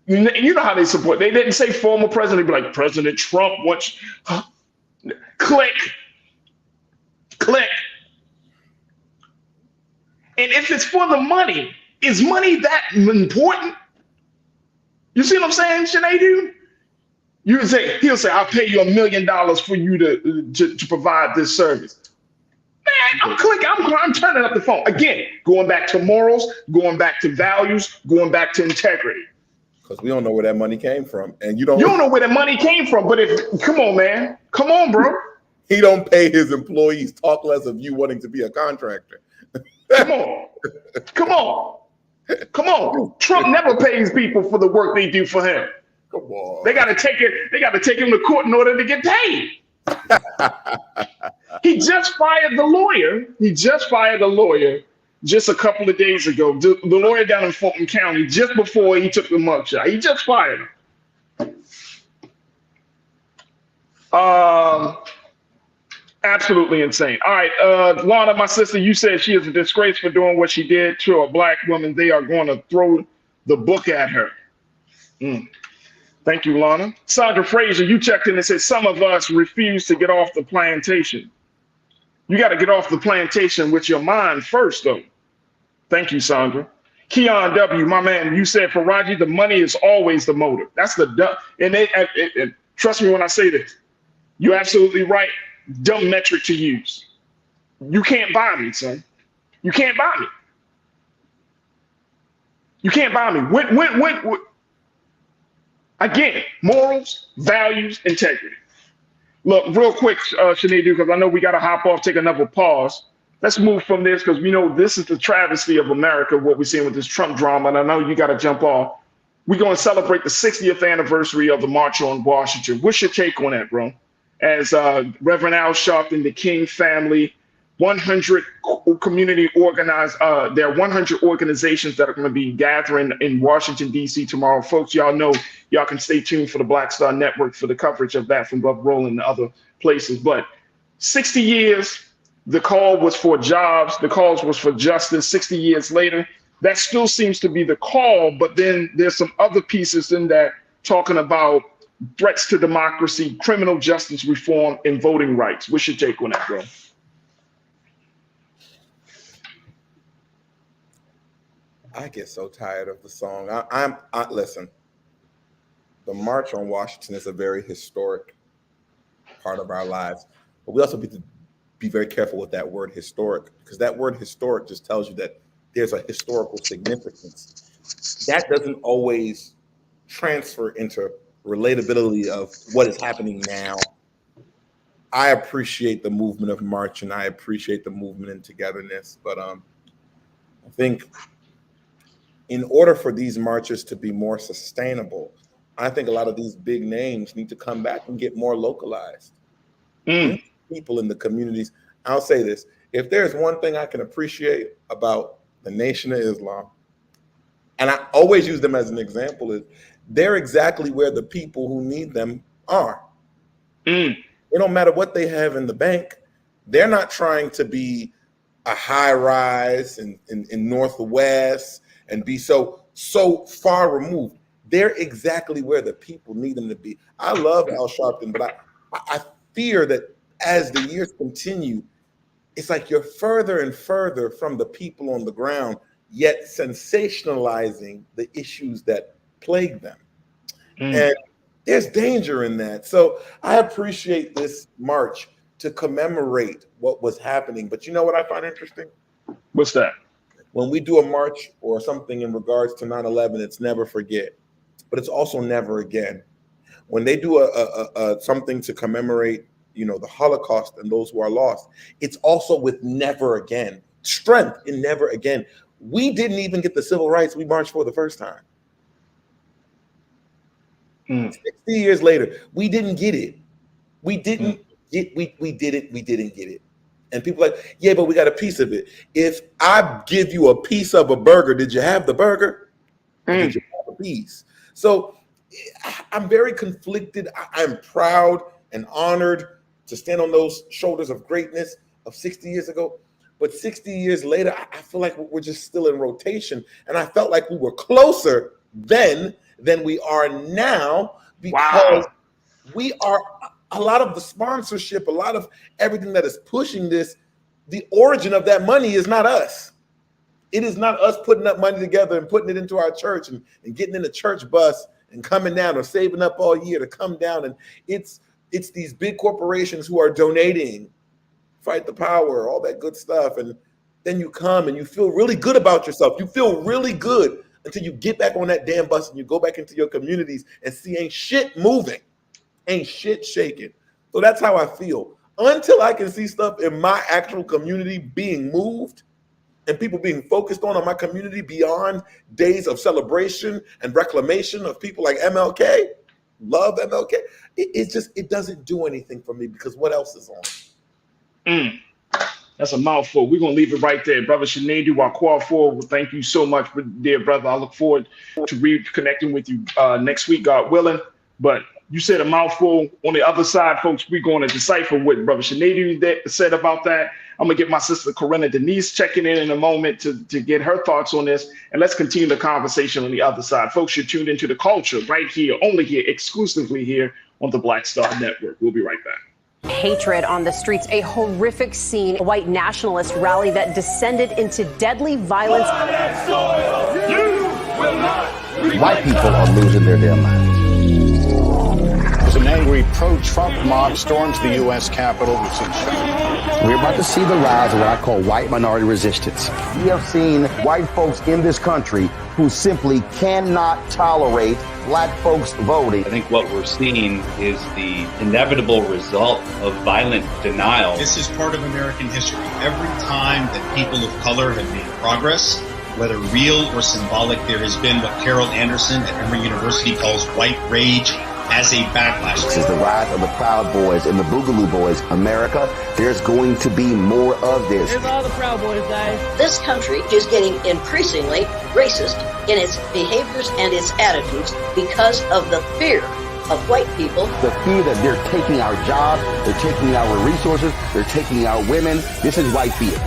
you know how they support. They didn't say former president, but like President Trump wants. Click. And if it's for the money, is money that important? You see what I'm saying, Sinead? He'll say, I'll pay you $1 million for you to provide this service. Man, I'm clicking. I'm turning up the phone. Again, going back to morals, going back to values, going back to integrity. Because we don't know where that money came from. And you don't know where that money came from. But come on, man. Come on, bro. He don't pay his employees, talk less of you wanting to be a contractor. Come on. Trump never pays people for the work they do for him. Come on. They gotta take him to court in order to get paid. He just fired the lawyer. Just a couple of days ago, the lawyer down in Fulton County, just before he took the mugshot. He just fired him. Absolutely insane. All right, Lana, my sister, you said she is a disgrace for doing what she did to a black woman. They are going to throw the book at her. Thank you, Lana. Sandra Frazier, you checked in and said some of us refuse to get off the plantation. You got to get off the plantation with your mind first, though. Thank you, Sandra. Keon W, my man, you said, Farajii, the money is always the motive. That's the dumb. And trust me when I say this, you're absolutely right. Dumb metric to use. You can't buy me, son. You can't buy me. You can't buy me. When again, morals, values, integrity. Look, real quick, Sinead, because I know we got to hop off, take another pause. Let's move from this because we know this is the travesty of America, what we're seeing with this Trump drama. And I know you got to jump off. We're going to celebrate the 60th anniversary of the March on Washington. What's your take on that, bro? As Reverend Al Sharpton, the King family, 100 community organized, there are 100 organizations that are going to be gathering in Washington, D.C. tomorrow. Folks, y'all know, y'all can stay tuned for the Black Star Network for the coverage of that from Bob Rowland and other places. But 60 years, the call was for jobs, the cause was for justice. 60 years later, that still seems to be the call, but then there's some other pieces in that talking about threats to democracy, criminal justice reform, and voting rights. What's your take on that, bro? I get so tired of the song. Listen, the March on Washington is a very historic part of our lives, but we also need to be very careful with that word historic, because that word historic just tells you that there's a historical significance. That doesn't always transfer into relatability of what is happening now. I appreciate the movement of March and I appreciate the movement and togetherness, but I think in order for these marches to be more sustainable, I think a lot of these big names need to come back and get more localized. People in the communities. I'll say this, if there's one thing I can appreciate about the Nation of Islam, and I always use them as an example, is they're exactly where the people who need them are. It don't matter what they have in the bank. They're not trying to be a high rise in Northwest and be so far removed. They're exactly where the people need them to be. I love Al Sharpton, but I fear that as the years continue, it's like you're further and further from the people on the ground, yet sensationalizing the issues that plague them. And there's danger in that. So I appreciate this march to commemorate what was happening. But you know what I find interesting? What's that? When we do a march or something in regards to 9/11, it's never forget, but it's also never again. When they do a something to commemorate, the Holocaust and those who are lost, it's also with never again, strength in never again. We didn't even get the civil rights we marched for the first time. 60 years later, we didn't get it. We didn't get it. And people are like, yeah, but we got a piece of it. If I give you a piece of a burger, did you have the burger? Did you have a piece? So I'm very conflicted. I'm proud and honored to stand on those shoulders of greatness of 60 years ago. But 60 years later, I feel like we're just still in rotation. And I felt like we were closer then than we are now, because we are a lot of the sponsorship, a lot of everything that is pushing this, the origin of that money is not us. It is not us putting up money together and putting it into our church and getting in a church bus and coming down or saving up all year to come down. And it's these big corporations who are donating, Fight the Power, all that good stuff. And then you come and you feel really good about yourself. You feel really good until you get back on that damn bus and you go back into your communities and see ain't shit moving, ain't shit shaking. So that's how I feel. Until I can see stuff in my actual community being moved and people being focused on my community beyond days of celebration and reclamation of people like MLK, love MLK, it doesn't do anything for me, because what else is on? That's a mouthful. We're going to leave it right there. Brother Sinead Wakwafor, thank you so much, dear brother. I look forward to reconnecting with you next week, God willing. But You said a mouthful. On the other side, folks, we're going to decipher what Brother Sinead said about that. I'm going to get my sister Corinna Denise checking in a moment to get her thoughts on this. And let's continue the conversation on the other side. Folks, you're tuned into The Culture right here, only here, exclusively here on the Black Star Network. We'll be right back. Hatred on the streets, a horrific scene, a white nationalist rally that descended into deadly violence. White people are losing their damn minds. An angry pro-Trump mob storms the U.S. Capitol. We're about to see the rise of what I call white minority resistance. We have seen white folks in this country who simply cannot tolerate black folks voting. I think what we're seeing is the inevitable result of violent denial. This is part of American history. Every time that people of color have made progress, whether real or symbolic, there has been what Carol Anderson at Emory University calls white rage as a backlash. This is the rise of the Proud Boys and the Boogaloo Boys. America, there's going to be more of this. Here's all the Proud Boys, guys. This country is getting increasingly racist in its behaviors and its attitudes because of the fear of white people. The fear that they're taking our jobs, they're taking our resources, they're taking our women. This is white fear.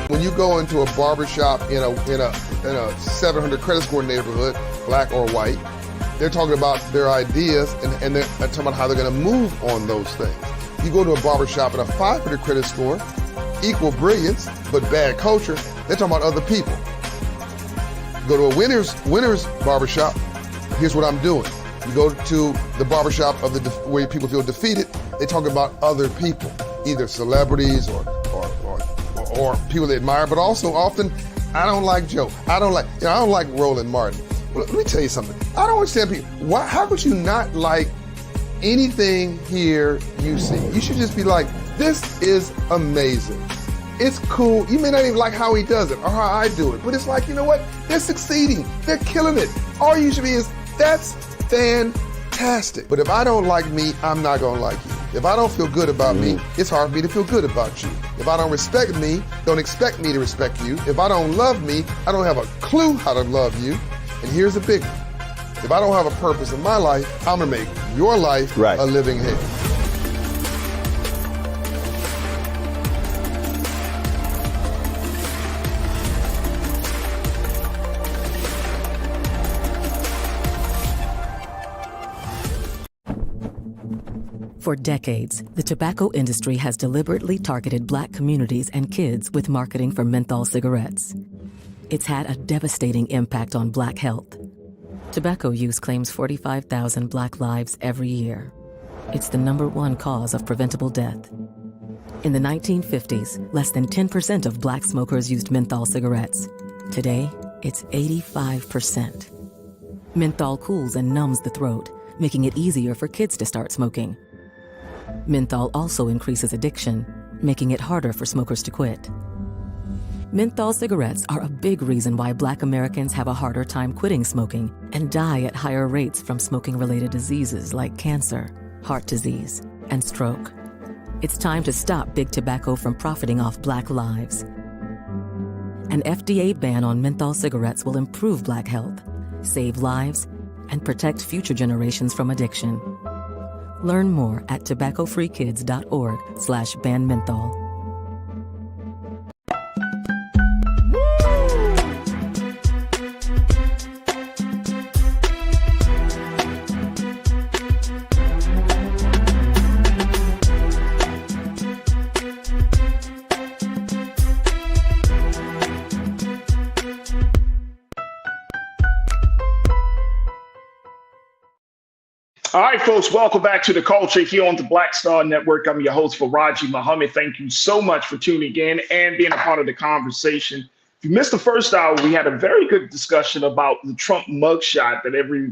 When you go into a barbershop in a 700 credit score neighborhood, black or white, they're talking about their ideas and they're talking about how they're going to move on those things. You go to a barbershop at a 500 credit score, equal brilliance, but bad culture, they're talking about other people. You go to a winner's barbershop, here's what I'm doing. You go to the barbershop of where people feel defeated, they talk about other people, either celebrities or people they admire, but also often, I don't like Joe. I don't like Roland Martin. Well, let me tell you something. I don't understand people. How could you not like anything here you see? You should just be like, this is amazing. It's cool. You may not even like how he does it or how I do it, but it's like, you know what? They're succeeding. They're killing it. All you should be is, that's fantastic. But if I don't like me, I'm not gonna like you. If I don't feel good about me, it's hard for me to feel good about you. If I don't respect me, don't expect me to respect you. If I don't love me, I don't have a clue how to love you. And here's the big one. If I don't have a purpose in my life, I'm gonna make your life a living hell. For decades, the tobacco industry has deliberately targeted black communities and kids with marketing for menthol cigarettes. It's had a devastating impact on black health. Tobacco use claims 45,000 black lives every year. It's the #1 cause of preventable death. In the 1950s, less than 10% of black smokers used menthol cigarettes. Today, it's 85%. Menthol cools and numbs the throat, making it easier for kids to start smoking. Menthol also increases addiction, making it harder for smokers to quit. Menthol cigarettes are a big reason why black Americans have a harder time quitting smoking and die at higher rates from smoking-related diseases like cancer, heart disease, and stroke. It's time to stop big tobacco from profiting off black lives. An FDA ban on menthol cigarettes will improve black health, save lives, and protect future generations from addiction. Learn more at tobaccofreekids.org/ban menthol. All right, folks, welcome back to The Culture here on the Black Star Network. I'm your host, Farajii Muhammad. Thank you so much for tuning in and being a part of the conversation. If you missed the first hour, we had a very good discussion about the Trump mugshot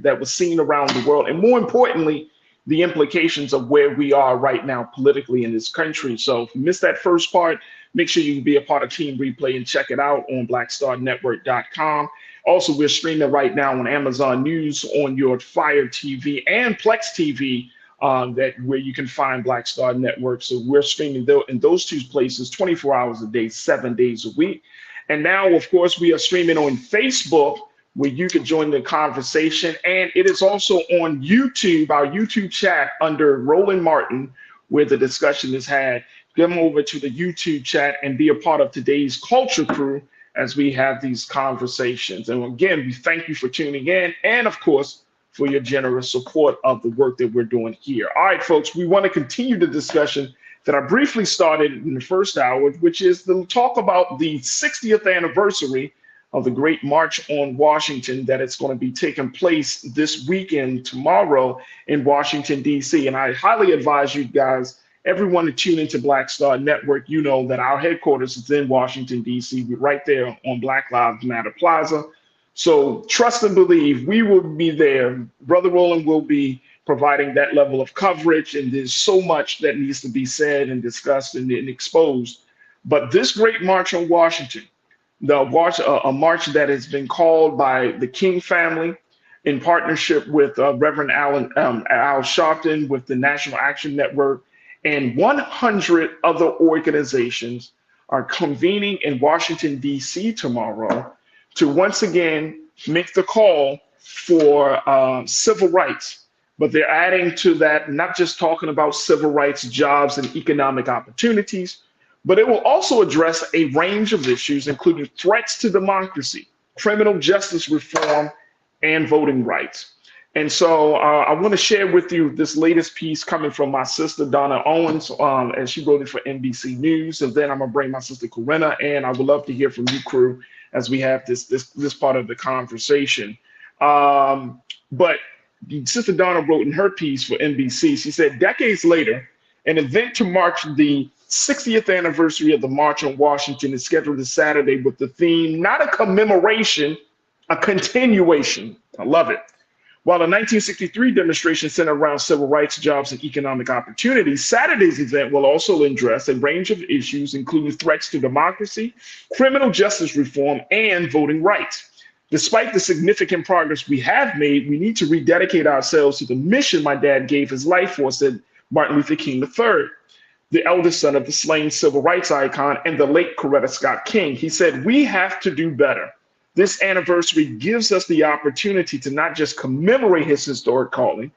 that was seen around the world, and more importantly, the implications of where we are right now politically in this country. So if you missed that first part, make sure you can be a part of Team Replay and check it out on blackstarnetwork.com. Also, we're streaming right now on Amazon News, on your Fire TV and Plex TV that where you can find Black Star Network. So we're streaming in those two places 24 hours a day, 7 days a week. And now, of course, we are streaming on Facebook, where you can join the conversation. And it is also on YouTube, our YouTube chat under Roland Martin, where the discussion is had. Come over to the YouTube chat and be a part of today's Culture Crew as we have these conversations. And again, we thank you for tuning in and, of course, for your generous support of the work that we're doing here. All right, folks, we want to continue the discussion that I briefly started in the first hour, which is to talk about the 60th anniversary of the Great March on Washington that it's going to be taking place this weekend, tomorrow in Washington, D.C. And I highly advise you guys, everyone, to tune into Black Star Network. You know that our headquarters is in Washington, D.C. We're right there on Black Lives Matter Plaza. So trust and believe, we will be there. Brother Roland will be providing that level of coverage, and there's so much that needs to be said and discussed and exposed. But this Great March on Washington, a march that has been called by the King family in partnership with Reverend Al Sharpton with the National Action Network, and 100 other organizations are convening in Washington, D.C. tomorrow to once again make the call for civil rights. But they're adding to that, not just talking about civil rights, jobs, and economic opportunities, but it will also address a range of issues, including threats to democracy, criminal justice reform, and voting rights. And so I want to share with you this latest piece coming from my sister, Donna Owens, and she wrote it for NBC News. And then I'm going to bring my sister, Corinna, and I would love to hear from you, crew, as we have this part of the conversation. But Sister Donna wrote in her piece for NBC, she said, decades later, an event to mark the 60th anniversary of the March on Washington is scheduled this Saturday with the theme, not a commemoration, a continuation. I love it. While the 1963 demonstration centered around civil rights, jobs, and economic opportunities, Saturday's event will also address a range of issues, including threats to democracy, criminal justice reform, and voting rights. Despite the significant progress we have made, we need to rededicate ourselves to the mission my dad gave his life for, said Martin Luther King III, the eldest son of the slain civil rights icon and the late Coretta Scott King. He said, we have to do better. This anniversary gives us the opportunity to not just commemorate his historic calling,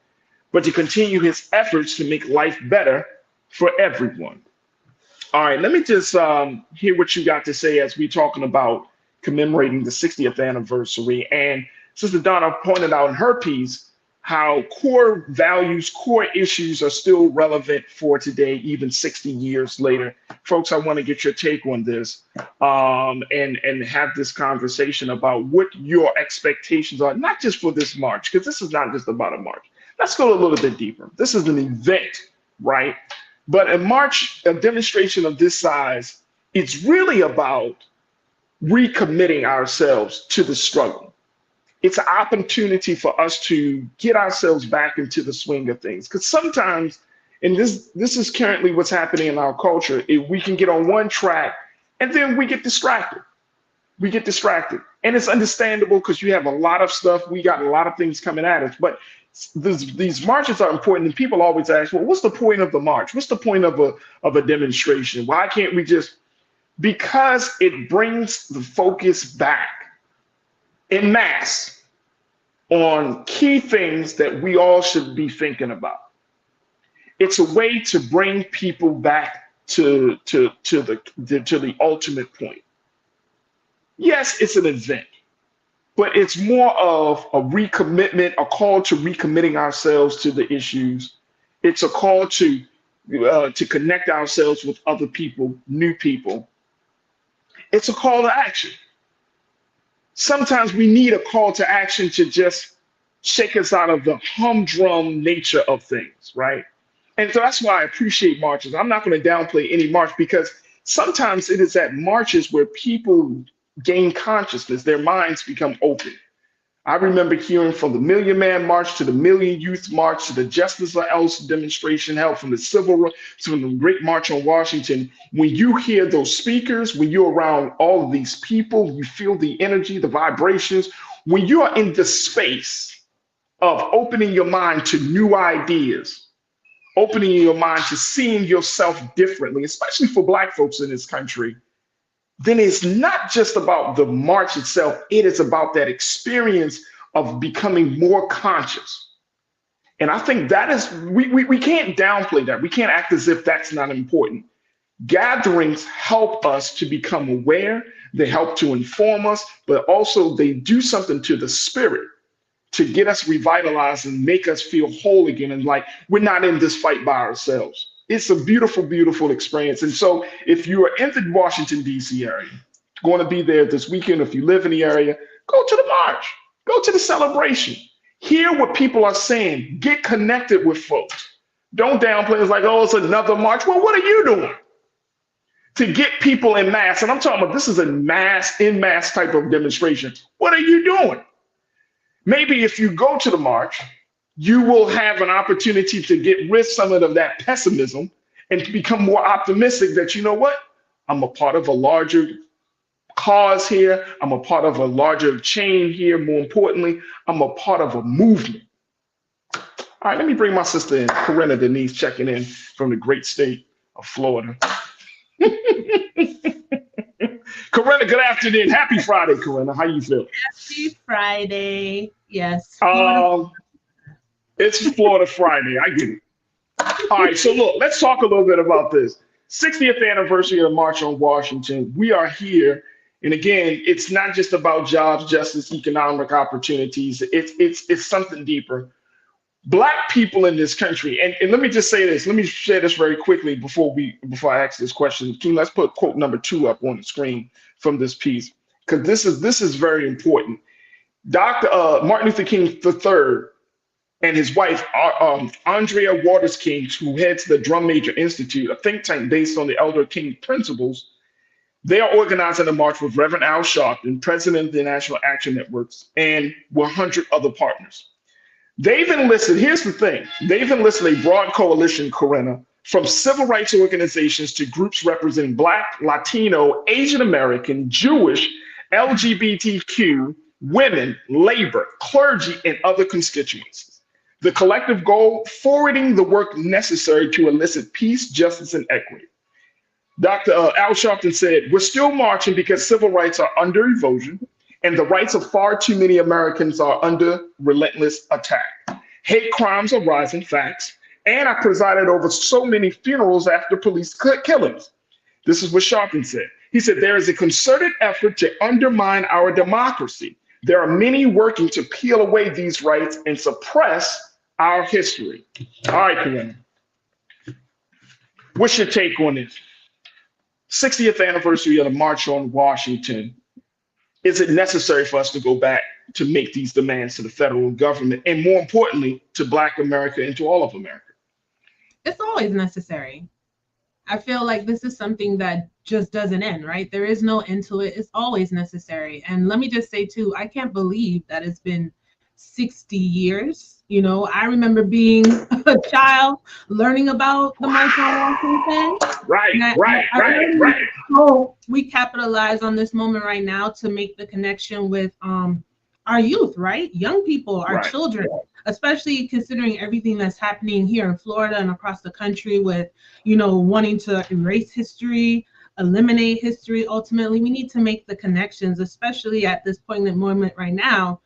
but to continue his efforts to make life better for everyone. All right, let me just hear what you got to say as we're talking about commemorating the 60th anniversary. And Sister Donna pointed out in her piece how core values, core issues are still relevant for today, even 60 years later. Folks, I want to get your take on this and have this conversation about what your expectations are, not just for this march, because this is not just about a march. Let's go a little bit deeper. This is an event, right? But a march, a demonstration of this size, it's really about recommitting ourselves to the struggle. It's an opportunity for us to get ourselves back into the swing of things. Because sometimes, and this is currently what's happening in our culture, if we can get on one track and then we get distracted. We get distracted. And it's understandable because you have a lot of stuff. We got a lot of things coming at us. But these marches are important. And people always ask, well, what's the point of the march? What's the point of a demonstration? Why can't we just? Because it brings the focus back en masse on key things that we all should be thinking about. It's a way to bring people back to the ultimate point. Yes, it's an event, but it's more of a recommitment, a call to recommitting ourselves to the issues. It's a call to connect ourselves with other people, new people. It's a call to action. Sometimes we need a call to action to just shake us out of the humdrum nature of things, right? And so that's why I appreciate marches. I'm not going to downplay any march because sometimes it is at marches where people gain consciousness, their minds become open. I remember hearing from the Million Man March to the Million Youth March to the Justice for Else demonstration held from the Great March on Washington. When you hear those speakers, when you're around all of these people, you feel the energy, the vibrations. When you are in the space of opening your mind to new ideas, opening your mind to seeing yourself differently, especially for Black folks in this country, then it's not just about the march itself. It is about that experience of becoming more conscious. And I think that is, we can't downplay that. We can't act as if that's not important. Gatherings help us to become aware. They help to inform us, but also they do something to the spirit to get us revitalized and make us feel whole again. And like, we're not in this fight by ourselves. It's a beautiful, beautiful experience. And so if you are in the Washington, D.C. area, going to be there this weekend, if you live in the area, go to the march, go to the celebration, hear what people are saying, get connected with folks. Don't downplay. It's like, oh, it's another march. Well, what are you doing to get people in mass? And I'm talking about, this is a in mass type of demonstration. What are you doing? Maybe if you go to the march, you will have an opportunity to get rid some of that pessimism and to become more optimistic that, you know what, I'm a part of a larger cause here. I'm a part of a larger chain here. More importantly, I'm a part of a movement. All right, let me bring my sister in, Corinna Denise, checking in from the great state of Florida. Corinna, good afternoon. Happy Friday, Corinna. How you feel? Happy Friday. Yes. It's Florida Friday. I get it. All right, so look, let's talk a little bit about this. 60th anniversary of the March on Washington. We are here. And again, it's not just about jobs, justice, economic opportunities. It's something deeper. Black people in this country, and let me just say this, let me share this very quickly before I ask this question. King, let's put quote number 2 up on the screen from this piece, because this is very important. Dr. Martin Luther King III and his wife, Andrea Waters King, who heads the Drum Major Institute, a think tank based on the Elder King principles, they are organizing a march with Reverend Al Sharpton, president of the National Action Networks, and 100 other partners. They've enlisted, here's the thing, they've enlisted a broad coalition, Corinna, from civil rights organizations to groups representing Black, Latino, Asian American, Jewish, LGBTQ, women, labor, clergy, and other constituencies. The collective goal, forwarding the work necessary to elicit peace, justice, and equity. Dr. Al Sharpton said, we're still marching because civil rights are under erosion, and the rights of far too many Americans are under relentless attack. Hate crimes are rising, facts, and I presided over so many funerals after police killings. This is what Sharpton said. He said, there is a concerted effort to undermine our democracy. There are many working to peel away these rights and suppress our history. All right, Corinna. What's your take on this? 60th anniversary of the March on Washington. Is it necessary for us to go back to make these demands to the federal government, and more importantly, to Black America and to all of America? It's always necessary. I feel like this is something that just doesn't end, right? There is no end to it. It's always necessary. And let me just say too, I can't believe that it's been 60 years. You know, I remember being a child learning about the March on Washington. Right. So we capitalize on this moment right now to make the connection with our youth, right? Young people, our children, especially considering everything that's happening here in Florida and across the country with, you know, wanting to erase history, eliminate history. Ultimately, we need to make the connections, especially at this poignant moment right now,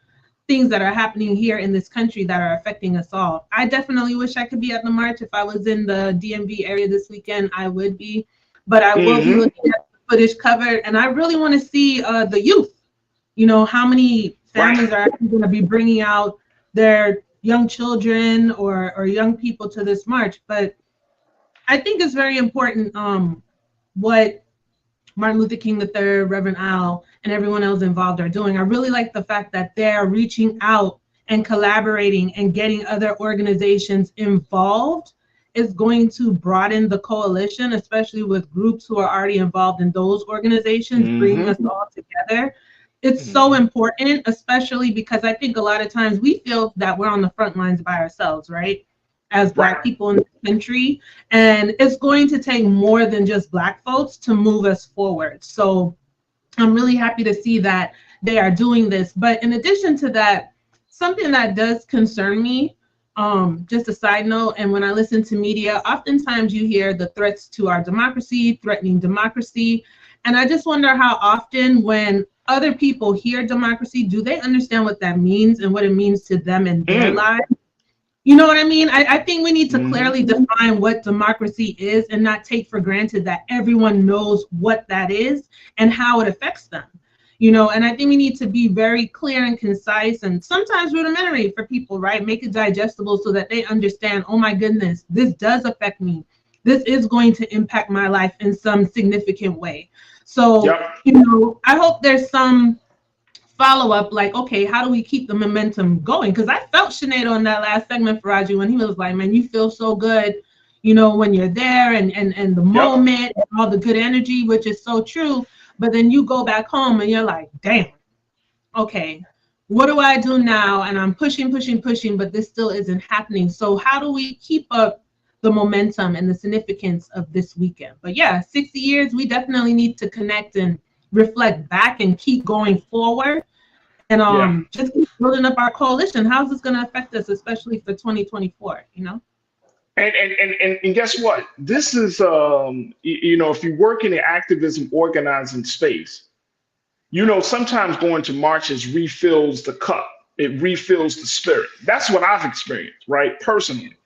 things that are happening here in this country that are affecting us all. I definitely wish I could be at the march. If I was in the DMV area this weekend, I would be, but I will be looking at the footage covered, and I really want to see the youth. You know, how many families are actually going to be bringing out their young children or young people to this march. But I think it's very important what Martin Luther King III, Reverend Al, and everyone else involved are doing. I really like the fact that they're reaching out and collaborating and getting other organizations involved is going to broaden the coalition, especially with groups who are already involved in those organizations, bringing us all together. It's so important, especially because I think a lot of times we feel that we're on the front lines by ourselves, right? As Black people in the country. And it's going to take more than just Black folks to move us forward. So I'm really happy to see that they are doing this. But in addition to that, something that does concern me just a side note, and when I listen to media, oftentimes you hear the threats to our democracy, threatening democracy. And I just wonder how often when other people hear democracy, do they understand what that means and what it means to them in their lives? You know what I mean? I think we need to clearly define what democracy is and not take for granted that everyone knows what that is and how it affects them. You know, and I think we need to be very clear and concise and sometimes rudimentary for people, right? Make it digestible so that they understand, oh my goodness, this does affect me. This is going to impact my life in some significant way. So, you know, I hope there's some follow-up, like, okay, how do we keep the momentum going? Because I felt Sinead on that last segment, Farajii, when he was like, man, you feel so good, you know, when you're there and the moment, and all the good energy, which is so true. But then you go back home and you're like, damn, okay, what do I do now? And I'm pushing, but this still isn't happening. So how do we keep up the momentum and the significance of this weekend? But yeah, 60 years, we definitely need to connect and reflect back and keep going forward and just keep building up our coalition. How's this going to affect us, especially for 2024, you know? And guess what? This is, you know, if you work in the activism organizing space, you know, sometimes going to marches refills the cup. It refills the spirit. That's what I've experienced, right? Personally,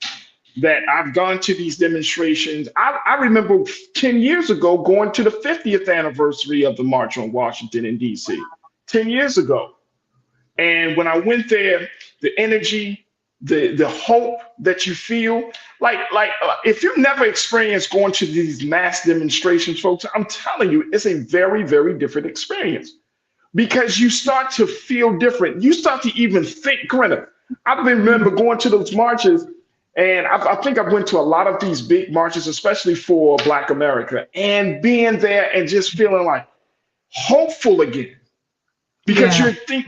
that I've gone to these demonstrations. I remember 10 years ago going to the 50th anniversary of the March on Washington in DC, 10 years ago. And when I went there, the energy, the hope that you feel, like if you've never experienced going to these mass demonstrations, folks, I'm telling you, it's a very, very different experience because you start to feel different. You start to even think, Corinna, I remember going to those marches, and I think I went to a lot of these big marches, especially for Black America, and being there and just feeling like hopeful again. Because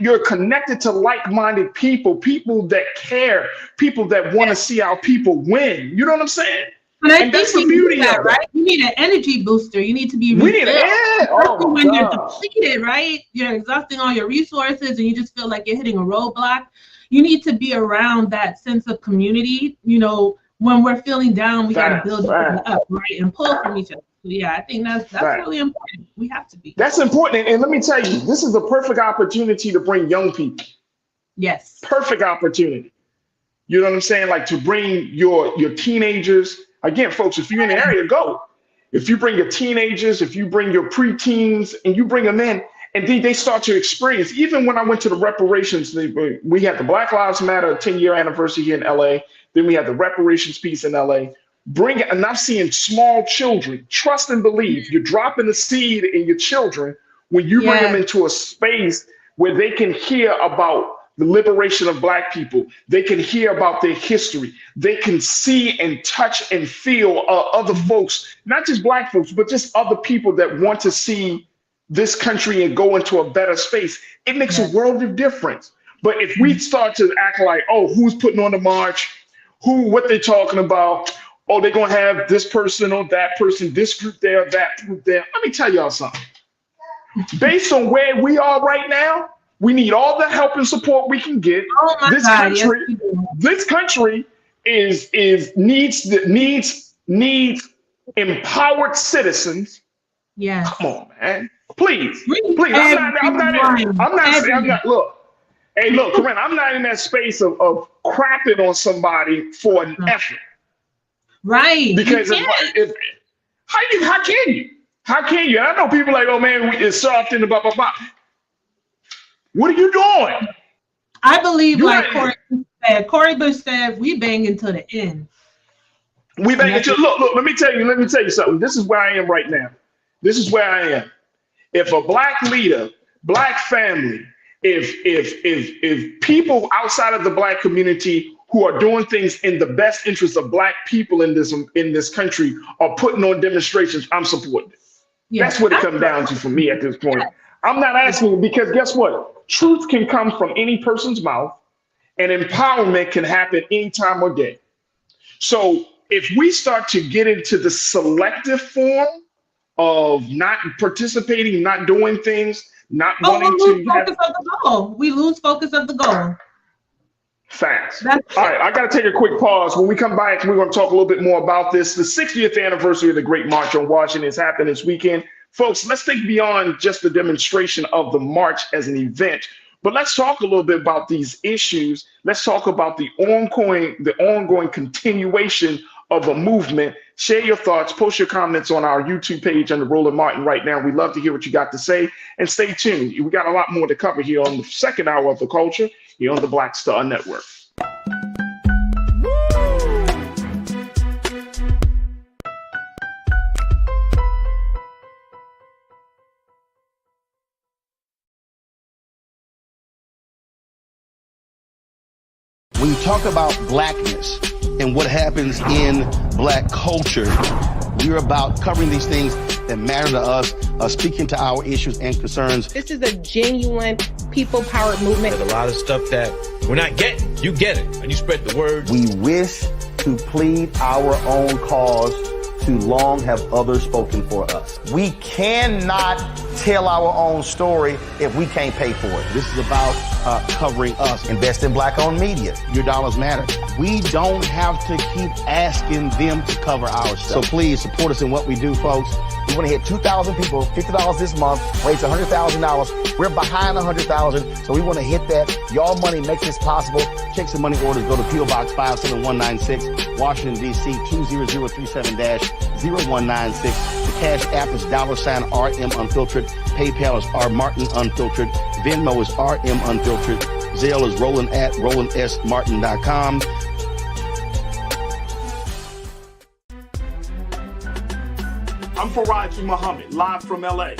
you're connected to like-minded people that care, people that want to see our people win. You know what I'm saying? And that's the beauty of that, right? You need an energy booster. You need to be when you're depleted, right? You're exhausting all your resources and you just feel like you're hitting a roadblock. You need to be around that sense of community. You know, when we're feeling down, we got to build up, right? And pull from each other. Yeah, I think that's really important. We have to be. That's important. And let me tell you, this is a perfect opportunity to bring young people. Yes. Perfect opportunity. You know what I'm saying? Like to bring your teenagers. Again, folks, if you're in the area, go. If you bring your teenagers, if you bring your preteens and you bring them in, and they start to experience, even when I went to the reparations, we had the Black Lives Matter 10-year anniversary here in LA. Then we had the reparations piece in LA. Bring it, and I'm seeing small children trust and believe. You're dropping the seed in your children when you bring them into a space where they can hear about the liberation of Black people. They can hear about their history. They can see and touch and feel other folks, not just Black folks, but just other people that want to see this country and go into a better space. It makes a world of difference. But if we start to act like, oh, who's putting on the march? What they're talking about? Oh, they're going to have this person or that person, this group there, that group there. Let me tell y'all something. Based on where we are right now, we need all the help and support we can get. Oh my God, this country needs empowered citizens. Yeah. Come on, man. Please. I'm not, look. Hey, look, Corinne, I'm not in that space of crapping on somebody for an effort. Right. Because how can you? How can you? And I know people like, oh man, it's soft and blah, blah, blah. What are you doing? I believe Corey Bush said, we bang until the end. We bang until, look, let me tell you something. This is where I am right now. This is where I am. If a Black leader, Black family, if people outside of the Black community who are doing things in the best interest of Black people in this country are putting on demonstrations, I'm supporting it. That's what it comes down to for me at this point. I'm not asking, because guess what? Truth can come from any person's mouth, and empowerment can happen any time or day. So if we start to get into the selective form of not participating, not doing things, not wanting to focus of the goal. We lose focus of the goal. Facts. All right, I got to take a quick pause. When we come back, we're going to talk a little bit more about this. The 60th anniversary of the Great March on Washington is happening this weekend. Folks, let's think beyond just the demonstration of the march as an event, but let's talk a little bit about these issues. Let's talk about the ongoing continuation of a movement. Share your thoughts, post your comments on our YouTube page under Roland Martin right now. We'd love to hear what you got to say, and stay tuned. We got a lot more to cover here on the second hour of The Culture here on the Black Star Network. When you talk about blackness and what happens in black culture, we're about covering these things that matter to us, speaking to our issues and concerns. This is a genuine people-powered movement. There's a lot of stuff that we're not getting. You get it, and you spread the word. We wish to plead our own cause. Too long have others spoken for us. We cannot tell our own story if we can't pay for it. This is about covering us. Invest in black-owned media. Your dollars matter. We don't have to keep asking them to cover our stuff. So please support us in what we do, folks. We want to hit 2,000 people, $50 this month, raise $100,000. We're behind 100,000, so we want to hit that. Y'all money makes this possible. Checks and money orders go to P.O. Box 57196, Washington, D.C. 20037-0196. The Cash App is $RM Unfiltered. PayPal is R Martin Unfiltered. Venmo is RM Unfiltered. Zelle is Roland at RolandSMartin.com. I'm Farajii Muhammad, live from LA.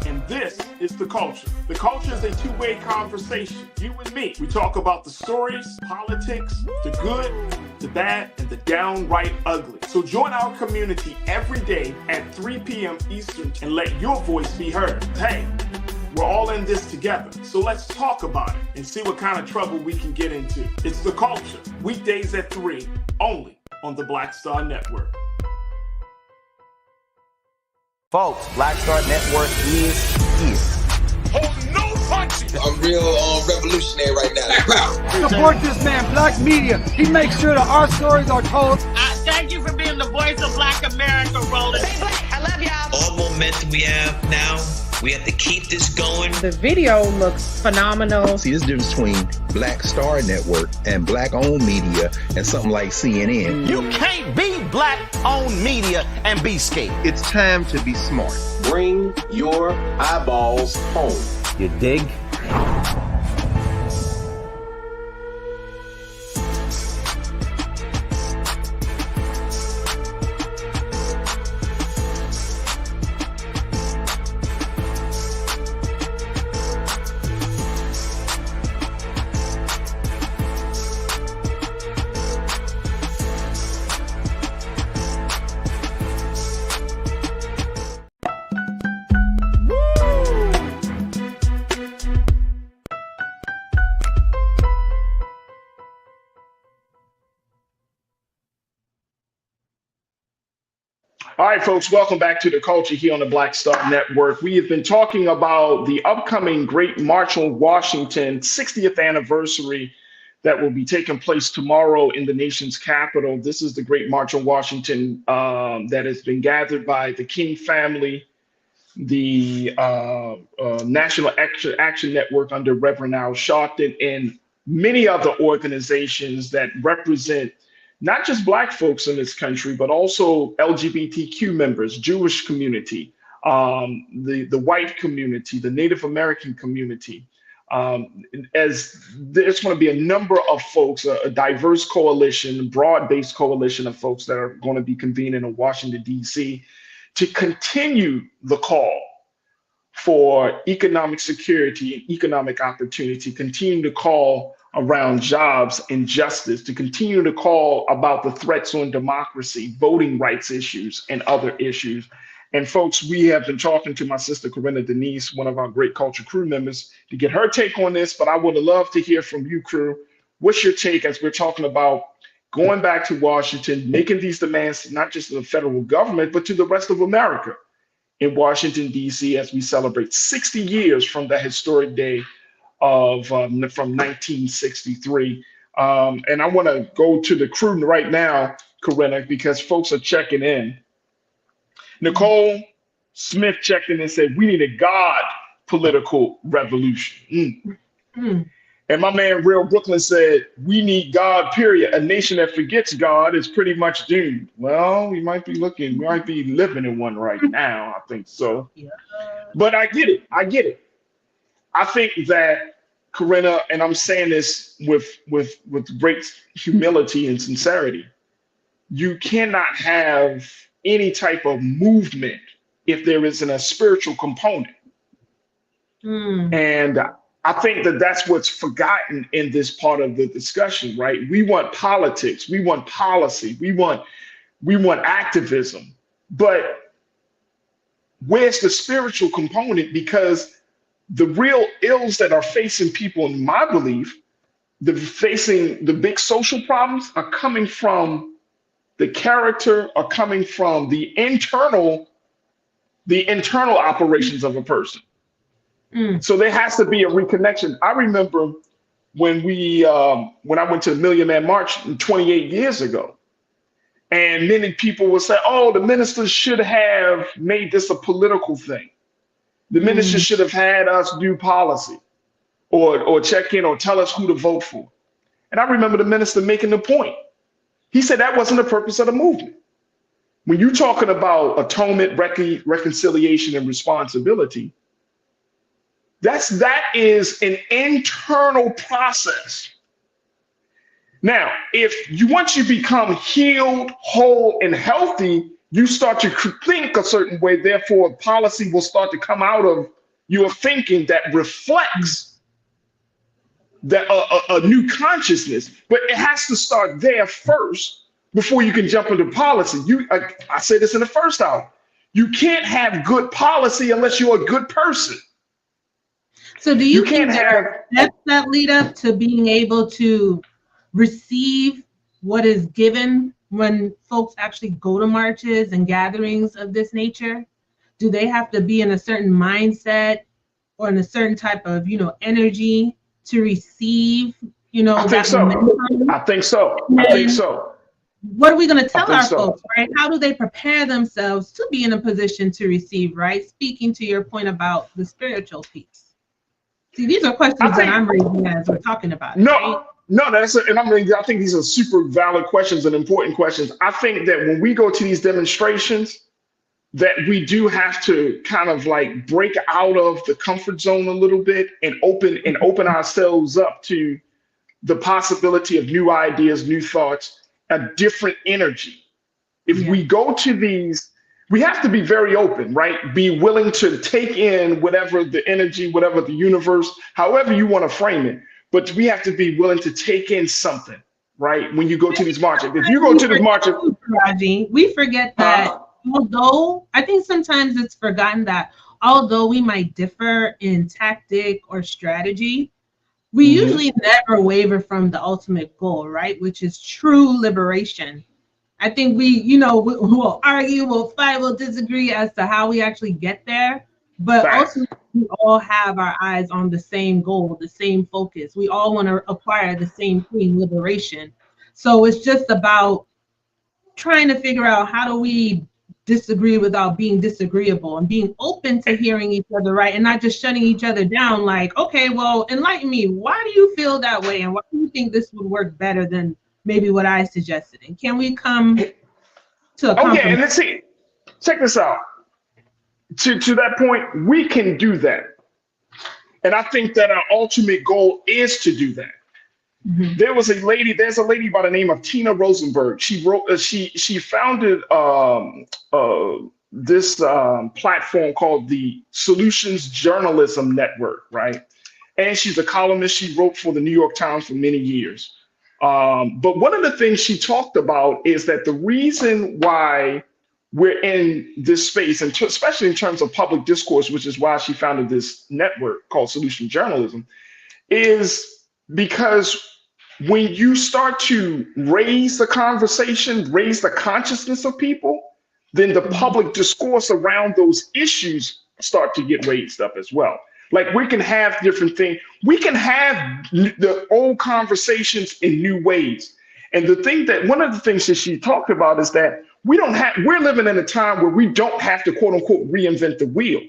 And this is The Culture. The Culture is a two-way conversation. You and me. We talk about the stories, politics, the good, the bad, and the downright ugly. So join our community every day at 3 p.m. Eastern and let your voice be heard. Hey, we're all in this together. So let's talk about it and see what kind of trouble we can get into. It's The Culture. Weekdays at 3, only on the Black Star Network. Folks, Black Star Network is here. Oh, no punches! I'm real revolutionary right now. Support this man, Black Media. He makes sure that our stories are told. Thank you for being the voice of Black America, Roland. Stay black. I love y'all. All momentum we have now, we have to keep this going. The video looks phenomenal. See, this difference between Black Star Network and black-owned media and something like CNN. You can't be black-owned media and be scared. It's time to be smart. Bring your eyeballs home. You dig? All right, folks, welcome back to The Culture here on the Black Star Network. We have been talking about the upcoming Great March on Washington 60th anniversary that will be taking place tomorrow in the nation's capital. This is the Great March on Washington that has been gathered by the King family, the National Action Network under Reverend Al Sharpton, and many other organizations that represent not just Black folks in this country, but also LGBTQ members, Jewish community, the white community, the Native American community. As there's going to be a number of folks, a diverse coalition, broad-based coalition of folks that are going to be convening in Washington, D.C. to continue the call for economic security and economic opportunity, continue to call around jobs and justice, to continue to call about the threats on democracy, voting rights issues, and other issues. And folks, we have been talking to my sister, Corinna Denise, one of our great culture crew members, to get her take on this, but I would love to hear from you, crew. What's your take as we're talking about going back to Washington, making these demands, not just to the federal government, but to the rest of America in Washington, D.C., as we celebrate 60 years from that historic day of from 1963. And I want to go to the crew right now, Corinna, because folks are checking in. Nicole Smith checked in and said, we need a God political revolution. And my man, Real Brooklyn, said, we need God, period. A nation that forgets God is pretty much doomed. Well, we might be living in one right now. I think so. Yeah. But I get it. I think that, Corinna, and I'm saying this with great humility and sincerity, you cannot have any type of movement if there isn't a spiritual component. And I think that that's what's forgotten in this part of the discussion, right? We want politics, we want policy, we want activism, but where's the spiritual component? Because the real ills that are facing people, in my belief, facing the big social problems are coming from the character, are coming from the internal operations of a person. So there has to be a reconnection. I remember when I went to the Million Man March 28 years ago, and many people would say, oh, the ministers should have made this a political thing. The ministers should have had us do policy or check in or tell us who to vote for. And I remember the minister making the point. He said that wasn't the purpose of the movement. When you're talking about atonement, reconciliation, and responsibility, that is an internal process. Now, once you become healed, whole, and healthy, you start to think a certain way. Therefore, policy will start to come out of your thinking that reflects that a new consciousness. But it has to start there first before you can jump into policy. I said this in the first hour. You can't have good policy unless you're a good person. So do you think that's that lead up to being able to receive what is given when folks actually go to marches and gatherings of this nature? Do they have to be in a certain mindset or in a certain type of, energy to receive, I think so. I think so. What are we going to tell our folks, right? How do they prepare themselves to be in a position to receive, right? Speaking to your point about the spiritual piece. See, these are questions that I'm raising as we're talking about it. No, I think these are super valid questions and important questions. I think that when we go to these demonstrations, that we do have to kind of like break out of the comfort zone a little bit and open ourselves up to the possibility of new ideas, new thoughts, a different energy. If we go to these, we have to be very open, right? Be willing to take in whatever the energy, whatever the universe, however you want to frame it. But we have to be willing to take in something, right? When you go to these marches. If you go to these marches, Farajii, we forget that although I think sometimes it's forgotten that although we might differ in tactic or strategy, we usually never waver from the ultimate goal, right? Which is true liberation. I think we'll argue, we'll fight, we'll disagree as to how we actually get there. But also, we all have our eyes on the same goal, the same focus. We all want to acquire the same thing, liberation. So it's just about trying to figure out how do we disagree without being disagreeable and being open to hearing each other, right? And not just shutting each other down like, okay, well, enlighten me. Why do you feel that way? And why do you think this would work better than maybe what I suggested? And can we come to a compromise? Okay, and let's see. Check this out. To that point, we can do that. And I think that our ultimate goal is to do that. There's a lady by the name of Tina Rosenberg. She wrote, she founded this platform called the Solutions Journalism Network, right? And she's a columnist. She wrote for the New York Times for many years. But one of the things she talked about is that the reason why we're in this space, and especially in terms of public discourse, which is why she founded this network called Solution Journalism, is because when you start to raise the conversation, raise the consciousness of people, then the public discourse around those issues start to get raised up as well. Like we can have different things. We can have the old conversations in new ways. And one of the things that she talked about is that we're living in a time where we don't have to quote unquote reinvent the wheel.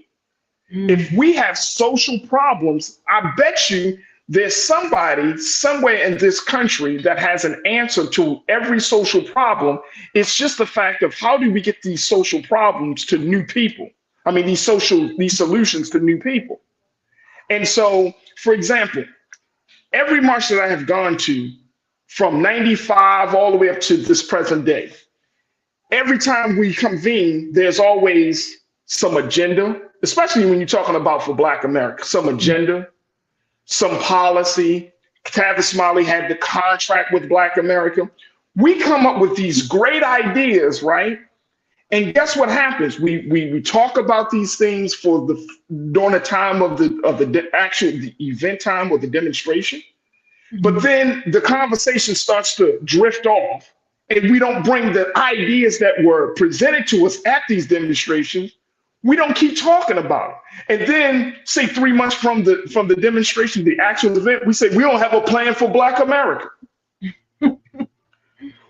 If we have social problems, I bet you there's somebody somewhere in this country that has an answer to every social problem. It's just the fact of how do we get these social problems to new people? I mean, these solutions to new people. And so, for example, every march that I have gone to from 95 all the way up to this present day, every time we convene, there's always some agenda, especially when you're talking about for Black America, some agenda, some policy. Tavis Smiley had the contract with Black America. We come up with these great ideas, right? And guess what happens? We talk about these things during the time of the event time or the demonstration. But then the conversation starts to drift off, and we don't bring the ideas that were presented to us at these demonstrations. We don't keep talking about it. And then say 3 months from the demonstration, the actual event, we say we don't have a plan for Black America. We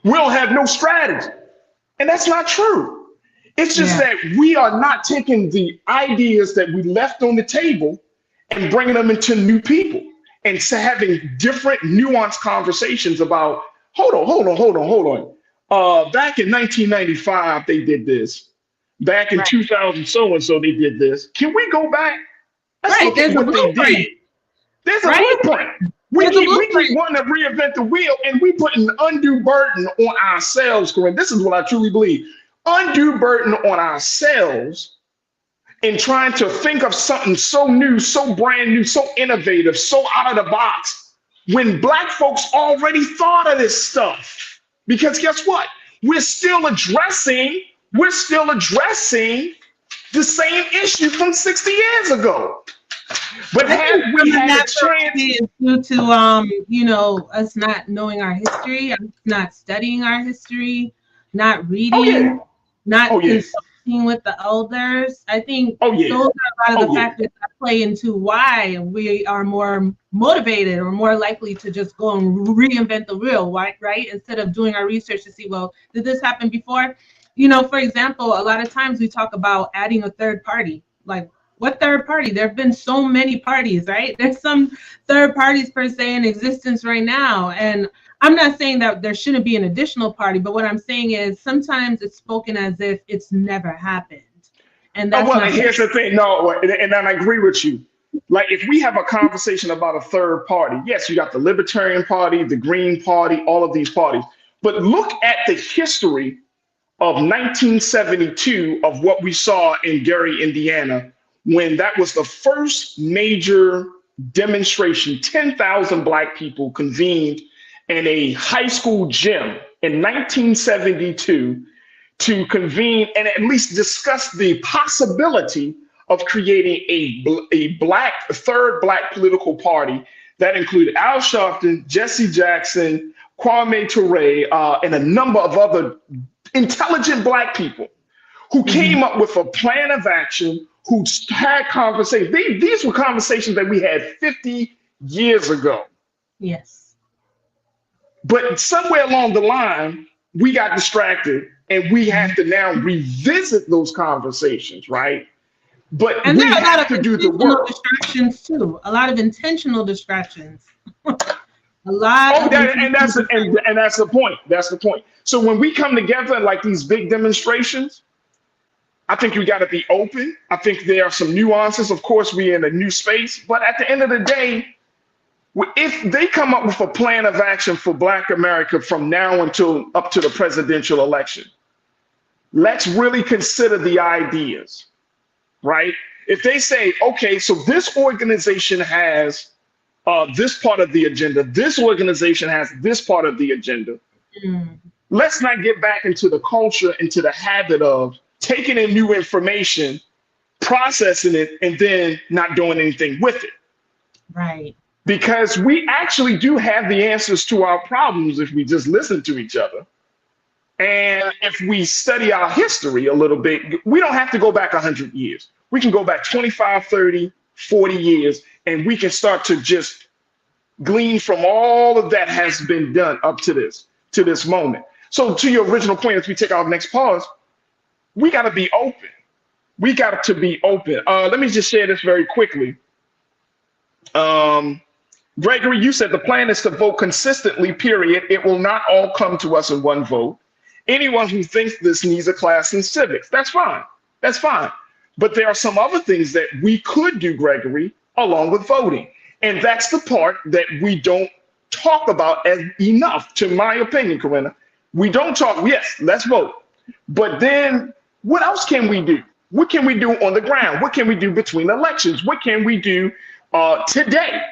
don't have no strategy. And that's not true. It's just that we are not taking the ideas that we left on the table and bringing them into new people and having different nuanced conversations about, hold on. Back in 1995, they did this. Back in 2000, so-and-so, they did this. Can we go back? Let's look at what they did. There's a blueprint. We keep wanting to reinvent the wheel, and we put an undue burden on ourselves, Corinne. This is what I truly believe. Undue burden on ourselves in trying to think of something so new, so brand new, so innovative, so out of the box, when Black folks already thought of this stuff. Because guess what? We're still addressing the same issue from 60 years ago. But have we had a chance? Due to us not knowing our history, not studying our history, not reading, not consulting with the elders. I think those are a lot of the factors that play into why we are more motivated or more likely to just go and reinvent the wheel, right? Instead of doing our research to see, well, did this happen before? For example, a lot of times we talk about adding a third party. Like, what third party? There have been so many parties, right? There's some third parties per se in existence right now. And I'm not saying that there shouldn't be an additional party, but what I'm saying is sometimes it's spoken as if it's never happened. And that's here's the thing. No, and I agree with you. Like, if we have a conversation about a third party, yes, you got the Libertarian Party, the Green Party, all of these parties. But look at the history of 1972 of what we saw in Gary, Indiana, when that was the first major demonstration. 10,000 Black people convened in a high school gym in 1972 to convene and at least discuss the possibility of creating a third Black political party that included Al Sharpton, Jesse Jackson, Kwame Ture, and a number of other intelligent Black people who came up with a plan of action, who had conversations. These were conversations that we had 50 years ago. Yes. But somewhere along the line, we got distracted and we have to now revisit those conversations, right? But we have to do the work. Distractions too. A lot of intentional distractions. And that's the point. That's the point. So when we come together like these big demonstrations, I think we got to be open. I think there are some nuances. Of course, we're in a new space, but at the end of the day, if they come up with a plan of action for Black America from now until up to the presidential election, let's really consider the ideas, right? If they say, okay, so this organization has this part of the agenda, this organization has this part of the agenda. Let's not get back into the culture, into the habit of taking in new information, processing it, and then not doing anything with it. Right. Because we actually do have the answers to our problems if we just listen to each other. And if we study our history a little bit, we don't have to go back 100 years. We can go back 25, 30, 40 years, and we can start to just glean from all of that has been done up to this moment. So to your original point, as we take our next pause, we got to be open. We got to be open. Let me just share this very quickly. Gregory, you said the plan is to vote consistently, period. It will not all come to us in one vote. Anyone who thinks this needs a class in civics, that's fine. That's fine. But there are some other things that we could do, Gregory, along with voting. And that's the part that we don't talk about as enough, to my opinion, Corinna. We don't talk, yes, let's vote. But then what else can we do? What can we do on the ground? What can we do between elections? What can we do today?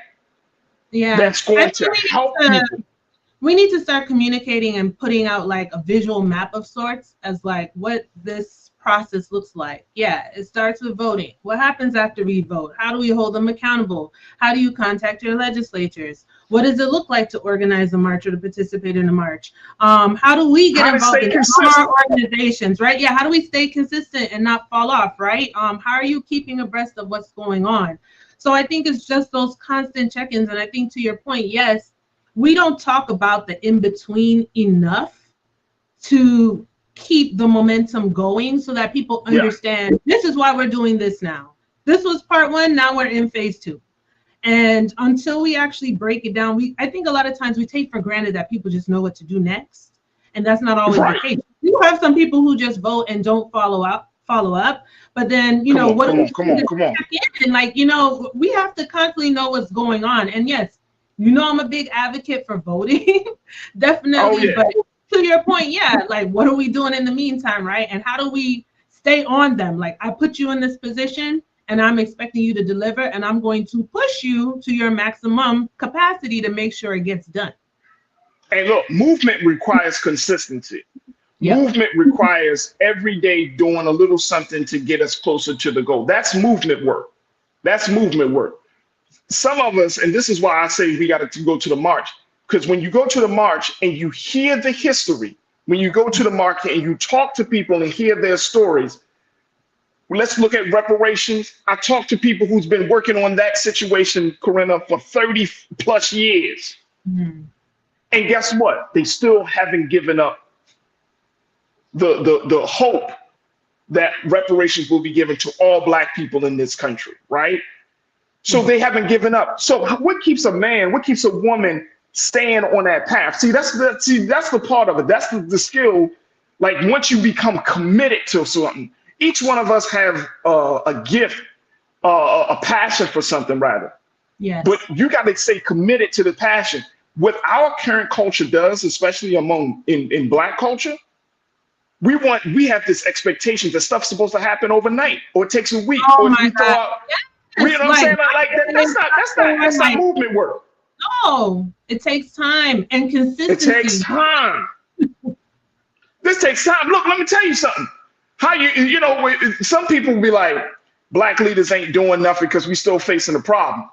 Yeah, that's going to help people. We need to start communicating and putting out like a visual map of sorts as like what this process looks like. Yeah, it starts with voting. What happens after we vote? How do we hold them accountable? How do you contact your legislatures? What does it look like to organize a march or to participate in a march? How do we get involved in our organizations, right? Yeah, how do we stay consistent and not fall off, right? How are you keeping abreast of what's going on? So I think it's just those constant check-ins. And I think to your point, yes, we don't talk about the in-between enough to keep the momentum going so that people understand this is why we're doing this now. This was part one, now we're in phase two. And until we actually break it down, I think a lot of times we take for granted that people just know what to do next. And that's not always the case. You have some people who just vote and don't follow up. But then, you know, come on. And like, you know, we have to constantly know what's going on. And yes, you know, I'm a big advocate for voting, definitely. But to your point, yeah, like what are we doing in the meantime, right? And how do we stay on them? Like I put you in this position and I'm expecting you to deliver, and I'm going to push you to your maximum capacity to make sure it gets done. And look, movement requires consistency. Yep. Movement requires every day doing a little something to get us closer to the goal. That's movement work. That's movement work. Some of us, and this is why I say we got to go to the march, because when you go to the march and you hear the history, when you go to the market and you talk to people and hear their stories, let's look at reparations. I talked to people who's been working on that situation, Corinna, for 30 plus years. Mm-hmm. And guess what? They still haven't given up the hope that reparations will be given to all Black people in this country, right? So they haven't given up. So what keeps a man, what keeps a woman staying on that path? See, that's the part of it. That's the skill. Like once you become committed to something, each one of us have a gift, a passion for something rather. Yes. But you got to stay committed to the passion. What our current culture does, especially in Black culture, we have this expectation that stuff's supposed to happen overnight, or it takes a week, or we throw out. You know what I'm saying? Like that's not movement work. No, it takes time and consistency. It takes time. This takes time. Look, let me tell you something. How you know, some people will be like, Black leaders ain't doing nothing because we still facing the problem.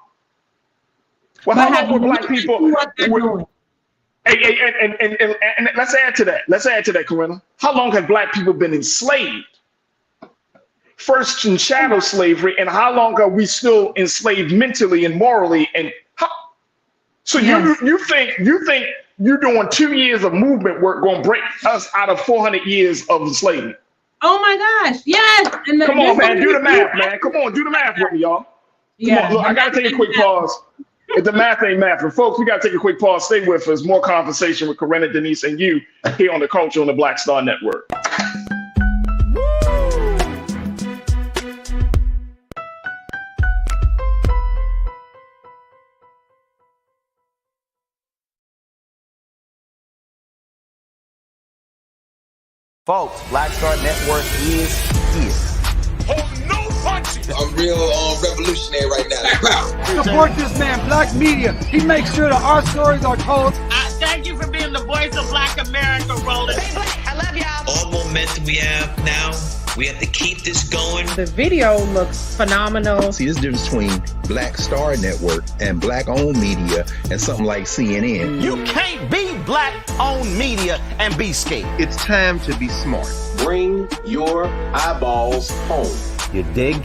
Well, how long were Black people? And let's add to that. Let's add to that, Corinna. How long have Black people been enslaved? First in shadow slavery, and how long are we still enslaved mentally and morally? And so you think you're doing 2 years of movement work going to break us out of 400 years of enslavement? Oh my gosh, yes. And come on, man, do the math, man. Come on, do the math with me, y'all. Come on, look, I gotta take a quick pause. If the math ain't math, and folks, we gotta take a quick pause. Stay with us. More conversation with Corinna, Denise, and you here on the Culture on the Black Star Network. Folks, Black Star Network is here. Oh, no punches! I'm real revolutionary right now. Support this man, Black media. He makes sure that our stories are told. Thank you for being the voice of Black America, Roland. Stay Black. I love y'all. All momentum we have now, we have to keep this going. The video looks phenomenal. See, there's a difference between Black Star Network and Black-owned media and something like CNN. You can't be Black-owned media and be scared. It's time to be smart. Bring your eyeballs home. You dig?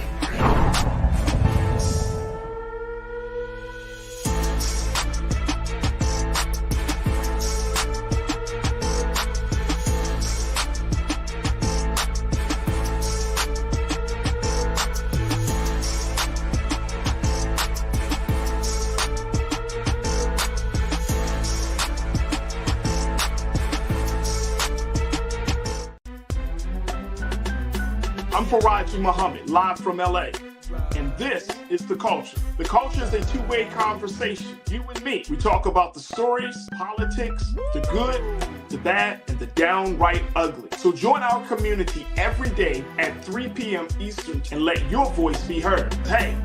Farajii Muhammad, live from LA. And this is The Culture. The Culture is a two-way conversation. You and me. We talk about the stories, politics, the good, the bad, and the downright ugly. So join our community every day at 3 p.m. Eastern and let your voice be heard. Hey,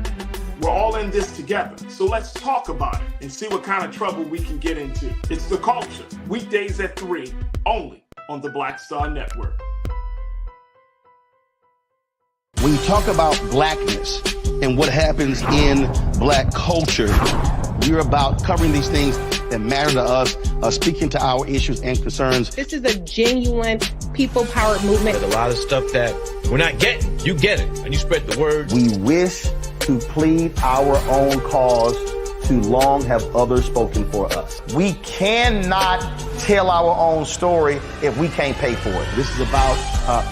we're all in this together. So let's talk about it and see what kind of trouble we can get into. It's The Culture, weekdays at 3, only on the Black Star Network. When you talk about blackness and what happens in black culture, we're about covering these things that matter to us, speaking to our issues and concerns. This is a genuine people-powered movement. There's a lot of stuff that we're not getting. You get it, and you spread the word. We wish to plead our own cause. Too long have others spoken for us. We cannot tell our own story if we can't pay for it. This is about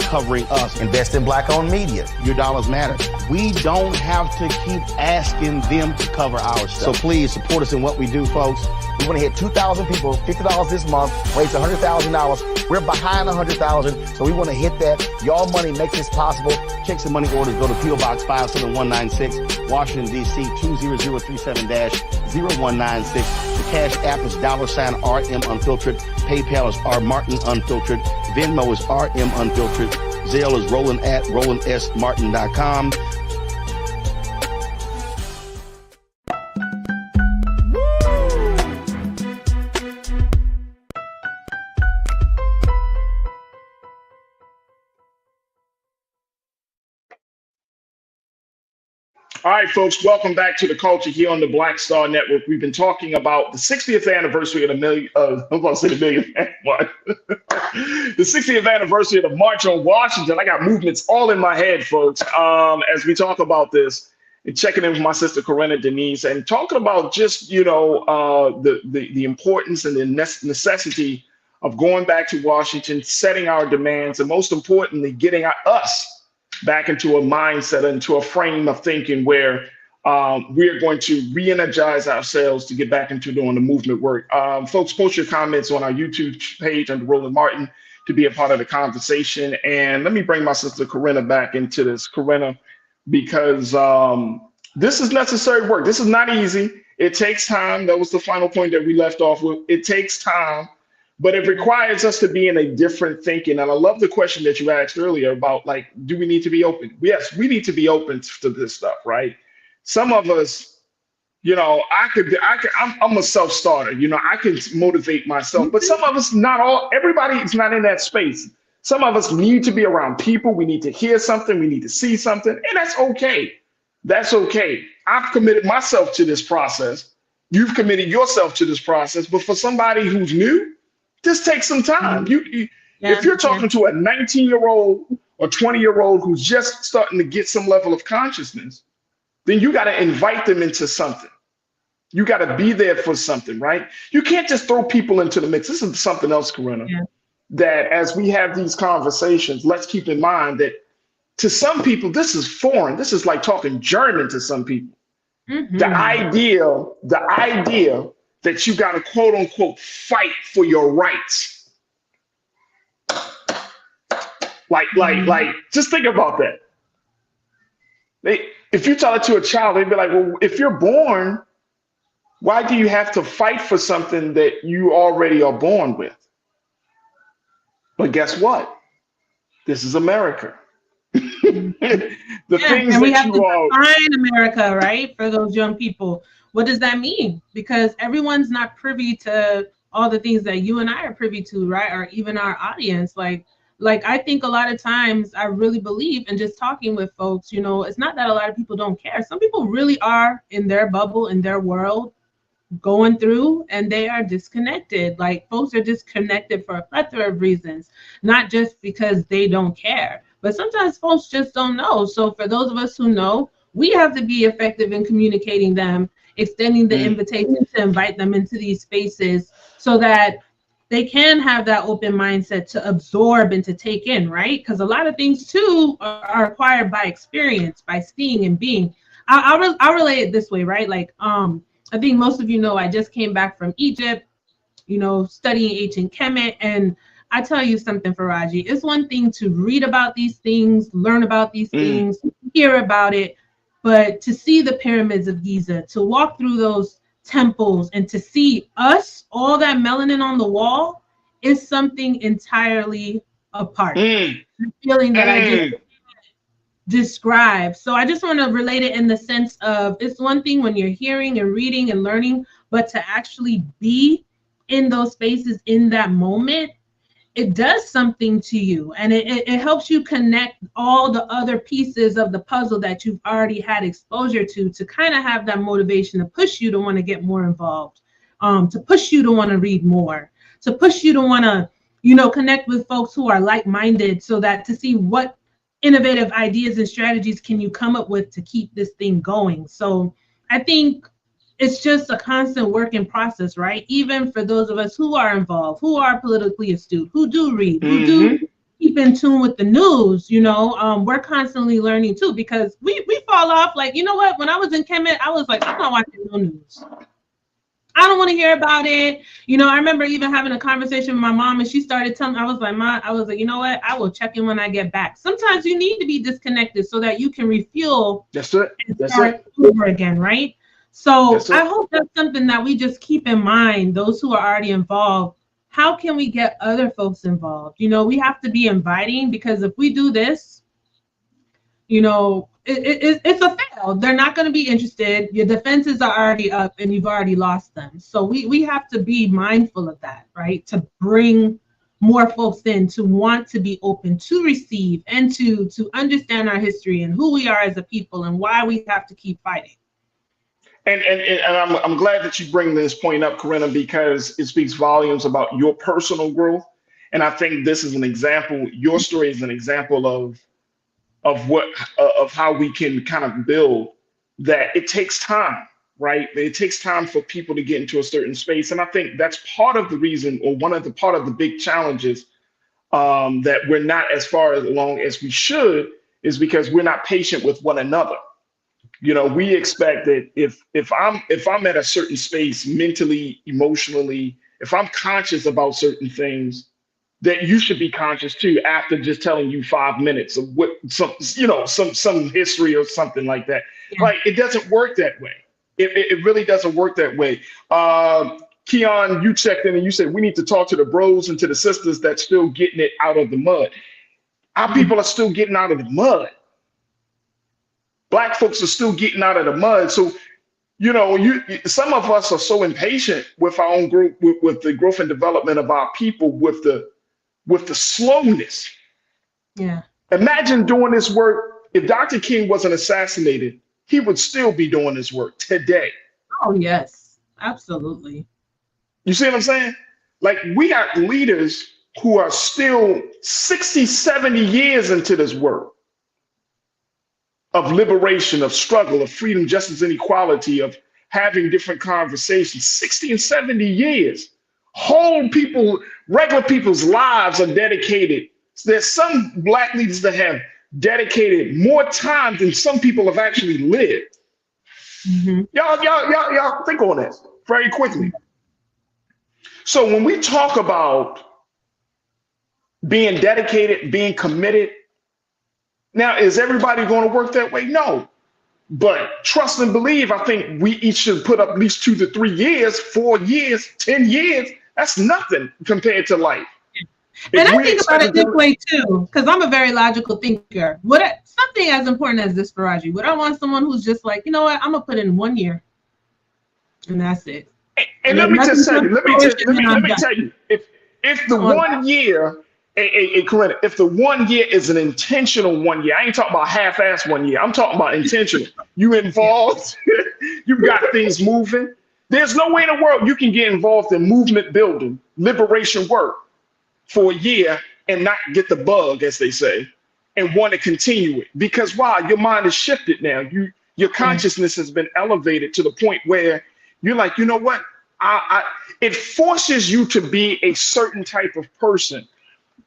covering us. Invest in black-owned media. Your dollars matter. We don't have to keep asking them to cover our stuff. So please support us in what we do, folks. We want to hit 2,000 people, $50 this month, raise $100,000. We're behind 100,000, so we want to hit that. Y'all money makes this possible. Checks and money orders go to P.O. Box 57196, Washington, D.C. 20037-0196. The Cash App is $RM Unfiltered. PayPal is R Martin Unfiltered. Venmo is RM Unfiltered. Zelle is Roland at RolandSMartin.com. All right, folks, welcome back to The Culture here on the Black Star Network. We've been talking about the 60th anniversary of the the 60th anniversary of the March on Washington. I got movements all in my head, folks, as we talk about this and checking in with my sister, Corinna Denise, and talking about just, the importance and the necessity of going back to Washington, setting our demands, and most importantly, getting us back into a mindset, into a frame of thinking where we are going to re-energize ourselves to get back into doing the movement work. Folks, post your comments on our YouTube page under Roland Martin to be a part of the conversation. And let me bring my sister Corinna back into this. Corinna, because this is necessary work. This is not easy. It takes time. That was the final point that we left off with. It takes time. But it requires us to be in a different thinking. And I love the question that you asked earlier about, like, do we need to be open? Yes, we need to be open to this stuff, right? Some of us, I'm a self-starter. I can motivate myself, but some of us, everybody is not in that space. Some of us need to be around people. We need to hear something. We need to see something. And that's okay. That's okay. I've committed myself to this process. You've committed yourself to this process. But for somebody who's new, this takes some time. If you're talking to a 19-year-old or 20-year-old who's just starting to get some level of consciousness, then you got to invite them into something. You got to be there for something, right? You can't just throw people into the mix. This is something else, Corinna, that as we have these conversations, let's keep in mind that to some people, this is foreign. This is like talking German to some people. The idea that you got to quote unquote fight for your rights. Like, just think about that. If you tell it to a child, they'd be like, well, if you're born, why do you have to fight for something that you already are born with? But guess what? This is America. Things and that we have to you define America, right? For those young people. What does that mean? Because everyone's not privy to all the things that you and I are privy to, right? Or even our audience. Like I think a lot of times I really believe in just talking with folks, it's not that a lot of people don't care. Some people really are in their bubble, in their world, going through, and they are disconnected. Like folks are disconnected for a plethora of reasons, not just because they don't care, but sometimes folks just don't know. So for those of us who know, we have to be effective in communicating them, extending the invitation to invite them into these spaces so that they can have that open mindset to absorb and to take in, right? Because a lot of things too are acquired by experience, by seeing and being. I'll relate it this way, right? Like, I think most of you know I just came back from Egypt, studying ancient Kemet, and I tell you something, Farajii, it's one thing to read about these things, learn about these things, hear about it, but to see the pyramids of Giza, to walk through those temples and to see us, all that melanin on the wall, is something entirely apart. The feeling that I just describe. So I just want to relate it in the sense of, it's one thing when you're hearing and reading and learning, but to actually be in those spaces in that moment, it does something to you, and it helps you connect all the other pieces of the puzzle that you've already had exposure to kind of have that motivation to push you to want to get more involved, to push you to want to read more, to push you to want to, you know, connect with folks who are like-minded, so that to see what innovative ideas and strategies can you come up with to keep this thing going. So I think it's just a constant work in process, right? Even for those of us who are involved, who are politically astute, who do read, who do keep in tune with the news, you know, we're constantly learning too, because we fall off. Like, you know what? When I was in Kemet, I was like, I'm not watching no news. I don't want to hear about it. You know, I remember even having a conversation with my mom, and she started telling me, I was like, you know what? I will check in when I get back. Sometimes you need to be disconnected so that you can refuel. That's it. That's it. Over again, right? So I hope that's something that we just keep in mind, those who are already involved. How can we get other folks involved? You know, we have to be inviting, because if we do this, you know, it's a fail. They're not going to be interested. Your defenses are already up and you've already lost them. So we have to be mindful of that, right? To bring more folks in, to want to be open to receive and to understand our history and who we are as a people and why we have to keep fighting. And I'm glad that you bring this point up, Corinna, because it speaks volumes about your personal growth. And I think this is an example. Your story is an example of how we can kind of build that. It takes time, right? It takes time for people to get into a certain space. And I think that's part of the reason, or part of the big challenges that we're not as far along as we should, is because we're not patient with one another. You know, we expect that if I'm at a certain space mentally, emotionally, if I'm conscious about certain things, that you should be conscious too, after just telling you 5 minutes of what some history or something like that. Yeah. Like, it doesn't work that way. It really doesn't work that way. Keon, you checked in and you said we need to talk to the bros and to the sisters that's still getting it out of the mud. Our people are still getting out of the mud. Black folks are still getting out of the mud. So, you know, some of us are so impatient with our own group, with the growth and development of our people, with the slowness. Yeah. Imagine doing this work. If Dr. King wasn't assassinated, he would still be doing this work today. Oh, yes, absolutely. You see what I'm saying? Like, we got leaders who are still 60, 70 years into this work of liberation, of struggle, of freedom, justice, and equality, of having different conversations. 60 and 70 years. Whole people, regular people's lives are dedicated. There's some Black leaders that have dedicated more time than some people have actually lived. Mm-hmm. Y'all think on that very quickly. So when we talk about being dedicated, being committed, now, is everybody going to work that way? No. But trust and believe, I think we each should put up at least 2 to 3 years, 4 years, 10 years. That's nothing compared to life. And I think about it this way too, because I'm a very logical thinker. Something as important as this, Farajii, would I want someone who's just like, you know what, I'm gonna put in 1 year, and that's it. And let me just tell you, let me tell you, if the 1 year, Corinna, if the 1 year is an intentional 1 year, I ain't talking about half-ass 1 year. I'm talking about intentional. You involved, you got things moving. There's no way in the world you can get involved in movement building, liberation work for a year and not get the bug, as they say, and want to continue it. Because why? Your mind is shifted now. Your consciousness has been elevated to the point where you're like, you know what? It forces you to be a certain type of person.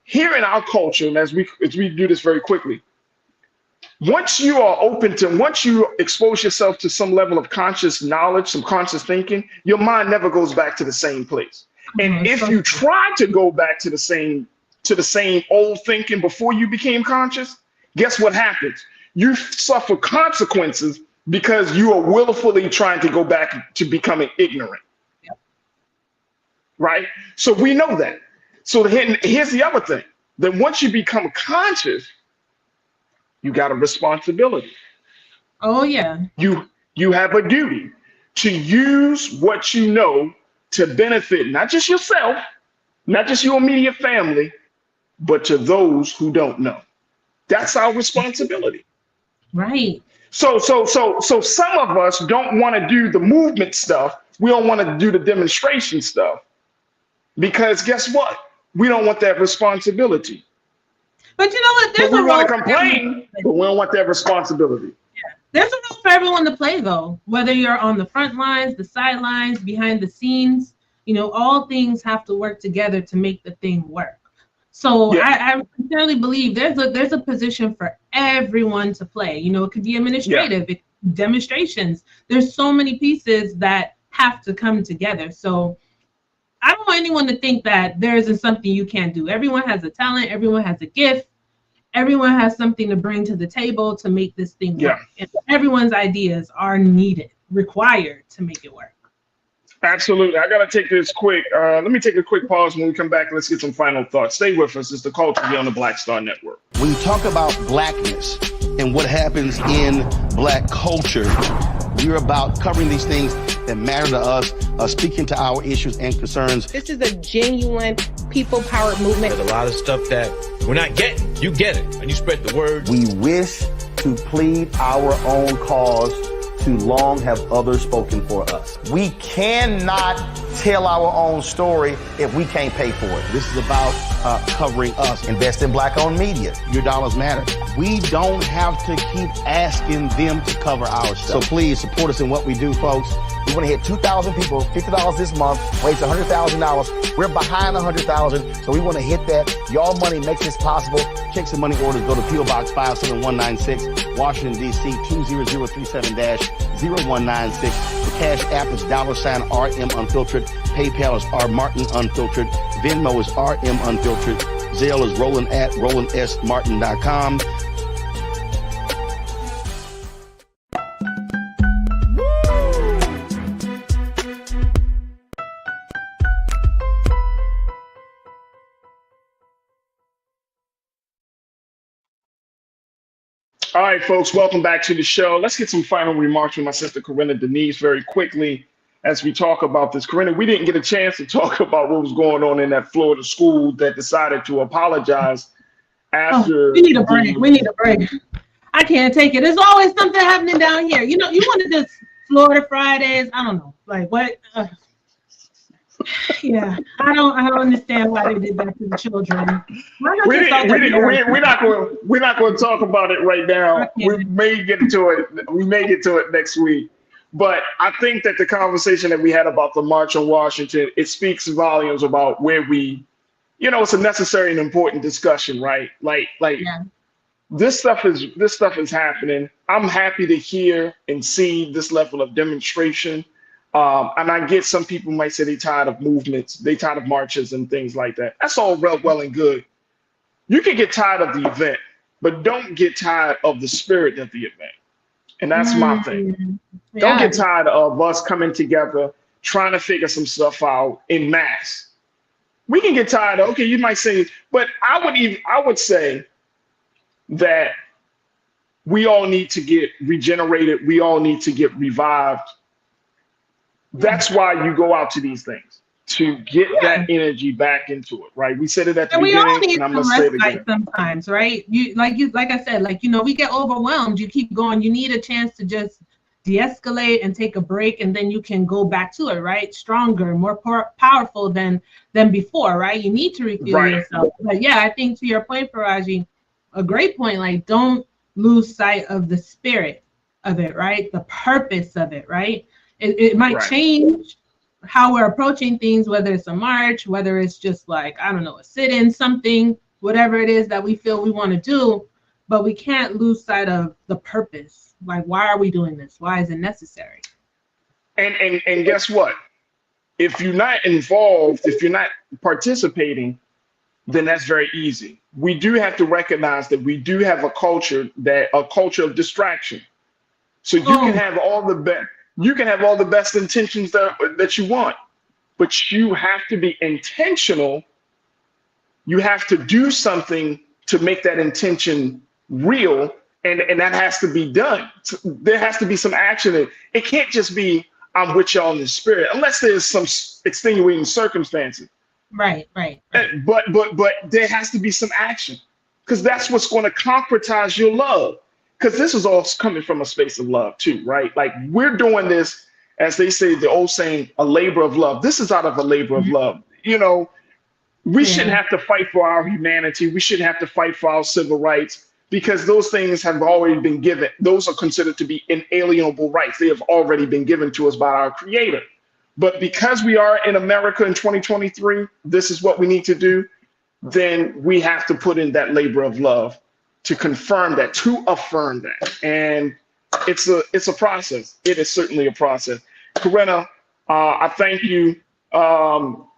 Here in our culture, and as we do this very quickly, once you are open to, once you expose yourself to some level of conscious knowledge, some conscious thinking, your mind never goes back to the same place. And if you try to go back to the same to the same old thinking before you became conscious, guess what happens? You suffer consequences because you are willfully trying to go back to becoming ignorant. Yep. Right? So we know that. So here's the other thing. Then once you become conscious, you got a responsibility. Oh, yeah. You have a duty to use what you know to benefit not just yourself, not just your immediate family, but to those who don't know. That's our responsibility. Right. So some of us don't want to do the movement stuff. We don't want to do the demonstration stuff because guess what? We don't want that responsibility. But you know what? But we want to complain, but we don't want that responsibility. Yeah. There's a role for everyone to play, though. Whether you're on the front lines, the sidelines, behind the scenes, you know, all things have to work together to make the thing work. So yeah. I sincerely believe there's a position for everyone to play. You know, it could be administrative, it could be demonstrations. There's so many pieces that have to come together. So I don't want anyone to think that there isn't something you can't do. Everyone has a talent. Everyone has a gift. Everyone has something to bring to the table to make this thing work. And everyone's ideas are needed, required to make it work. Absolutely. I got to take this quick. Let me take a quick pause. When we come back, let's get some final thoughts. Stay with us. It's the Culture here on the Black Star Network. When you talk about blackness and what happens in black culture, we're about covering these things that matter to us, speaking to our issues and concerns. This is a genuine people-powered movement. There's a lot of stuff that we're not getting. You get it, and you spread the word. We wish to plead our own cause. Too long have others spoken for us. We cannot tell our own story if we can't pay for it. This is about covering us. Invest in black-owned media. Your dollars matter. We don't have to keep asking them to cover our stuff. So please support us in what we do, folks. We want to hit 2,000 people, $50 this month, raise $100,000. We're behind 100,000, so we want to hit that. Y'all money makes this possible. Check some money orders. Go to P.O. Box 57196, Washington, D.C. 20037-0196. The Cash App is $RM Unfiltered. PayPal is R Martin Unfiltered. Venmo is RM Unfiltered. Zelle is Roland@RolandSMartin.com. All right, folks, welcome back to the show. Let's get some final remarks from my sister, Corinna Denise, very quickly as we talk about this. Corinna, we didn't get a chance to talk about what was going on in that Florida school that decided to apologize after. We need a break. We need a break. I can't take it. There's always something happening down here. You know, you want to just Florida Fridays. I don't know. Like what? Yeah, I don't understand why they did that to the children. We're not going to talk about it right now. We may get to it. We may get to it next week. But I think that the conversation that we had about the March on Washington, it speaks volumes about where we, you know, it's a necessary and important discussion, right? This stuff is happening. I'm happy to hear and see this level of demonstration. And I get some people might say they're tired of movements, they tired of marches and things like that. That's all well and good. You can get tired of the event, but don't get tired of the spirit of the event. And that's my thing. Don't get tired of us coming together, trying to figure some stuff out in mass. We can get tired of, okay, you might say, but I would say that we all need to get regenerated. We all need to get revived. That's why you go out to these things, to get that energy back into it, right? We said it at the beginning, and I'm gonna say it again. Sometimes, right? Like I said, like, you know, we get overwhelmed. You keep going. You need a chance to just de-escalate and take a break, and then you can go back to it, right? Stronger, more powerful than before, right? You need to refuel yourself. But yeah, I think to your point, Farajii, a great point. Like, don't lose sight of the spirit of it, right? The purpose of it, right? It might change how we're approaching things, whether it's a march, whether it's just like, I don't know, a sit-in, something, whatever it is that we feel we want to do, but we can't lose sight of the purpose. Like, why are we doing this? Why is it necessary? And guess what? If you're not involved, if you're not participating, then that's very easy. We do have to recognize that we do have a culture of distraction. So you can have all the best intentions that you want, but you have to be intentional. You have to do something to make that intention real, and that has to be done. There has to be some action. It can't just be, I'm with y'all in the spirit, unless there's some extenuating circumstances. Right. But there has to be some action, because that's what's going to concretize your love. Because this is all coming from a space of love too, right? Like, we're doing this, as they say, the old saying, a labor of love. This is out of a labor of love. You know, we shouldn't have to fight for our humanity. We shouldn't have to fight for our civil rights, because those things have already been given. Those are considered to be inalienable rights. They have already been given to us by our Creator. But because we are in America in 2023, this is what we need to do. Then we have to put in that labor of love to confirm that, to affirm that. And it's a process. It is certainly a process. Corinna, I thank you.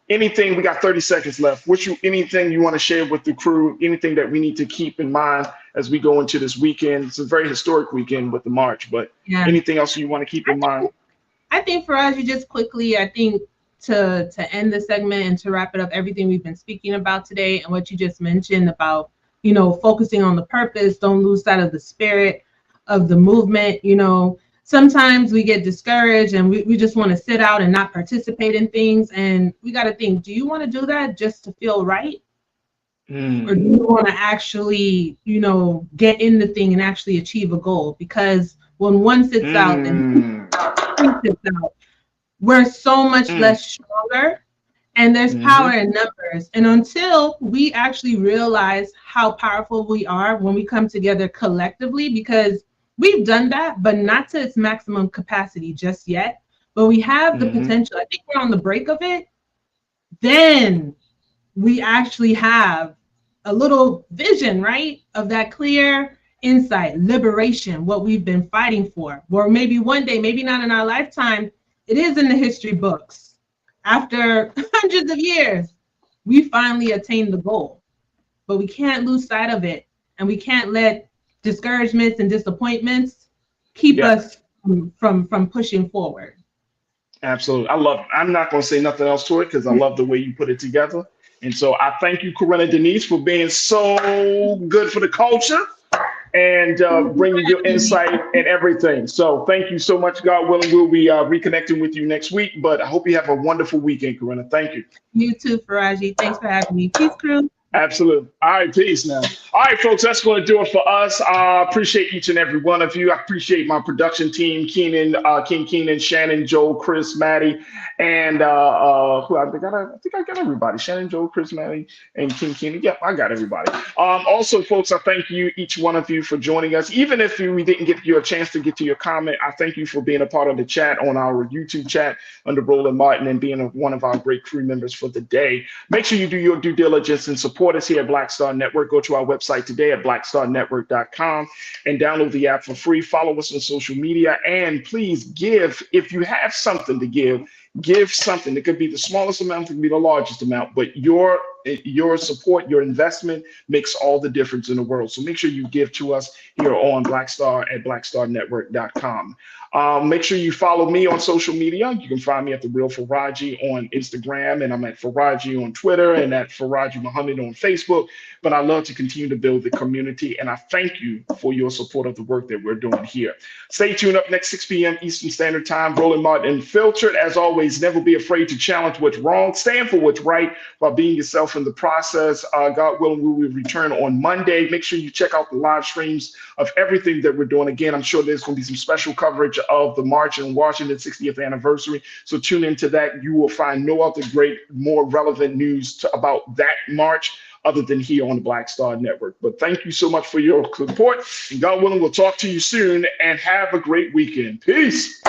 Anything, we got 30 seconds left. Anything you want to share with the crew, anything that we need to keep in mind as we go into this weekend? It's a very historic weekend with the march, but anything else you want to keep in mind? I think, Farajii, just quickly, I think to end the segment and to wrap it up, everything we've been speaking about today and what you just mentioned about, you know, focusing on the purpose, don't lose sight of the spirit of the movement. You know, sometimes we get discouraged and we just want to sit out and not participate in things. And we got to think, do you want to do that just to feel right? Or do you want to actually, you know, get in the thing and actually achieve a goal? Because when one sits out and sits out, we're so much less stronger, and there's power in numbers. And until we actually realize how powerful we are when we come together collectively, because we've done that, but not to its maximum capacity just yet, but we have the potential. I think we're on the break of it. Then we actually have a little vision, right, of that clear insight, liberation, what we've been fighting for. Or maybe one day, maybe not in our lifetime, it is in the history books. After hundreds of years, we finally attained the goal. But we can't lose sight of it, and we can't let discouragements and disappointments keep us from pushing forward. Absolutely. I love it. I'm not going to say nothing else to it, because I love the way you put it together. And so I thank you, Corinna Denise, for being so good for the culture and bringing your insight and everything. So thank you so much. God willing, we'll be reconnecting with you next week. But I hope you have a wonderful weekend, Corinna. Thank you. You too, Farajii. Thanks for having me. Peace, crew. Absolutely. All right, peace now. All right, folks, that's going to do it for us. I appreciate each and every one of you. I appreciate my production team, King Keenan, Shannon, Joel, Chris, Maddie, and who I think I got everybody. Shannon, Joel, Chris, Maddie, and King Keenan. Yeah, I got everybody. Also, folks, I thank you, each one of you, for joining us. Even if we didn't get you a chance to get to your comment, I thank you for being a part of the chat on our YouTube chat under Roland Martin and being one of our great crew members for the day. Make sure you do your due diligence and support us here at Black Star Network. Go to our website today at blackstarnetwork.com and download the app for free. Follow us on social media, and please give. If you have something to give something. It could be the smallest amount, it could be the largest amount, but your support, your investment makes all the difference in the world. So make sure you give to us here on Black Star at blackstarnetwork.com. Make sure you follow me on social media. You can find me at The Real Farajii on Instagram, and I'm at Farajii on Twitter, and at Farajii Muhammad on Facebook. But I love to continue to build the community, and I thank you for your support of the work that we're doing here. Stay tuned. Up next, 6 p.m. Eastern Standard Time, Roland Martin Unfiltered. As always, never be afraid to challenge what's wrong. Stand for what's right while being yourself in the process. God willing, we will return on Monday. Make sure you check out the live streams of everything that we're doing. Again, I'm sure there's going to be some special coverage of the March in Washington 60th anniversary. So tune into that. You will find no other great, more relevant news about that march other than here on the Black Star Network. But thank you so much for your support. And God willing, we'll talk to you soon, and have a great weekend. Peace.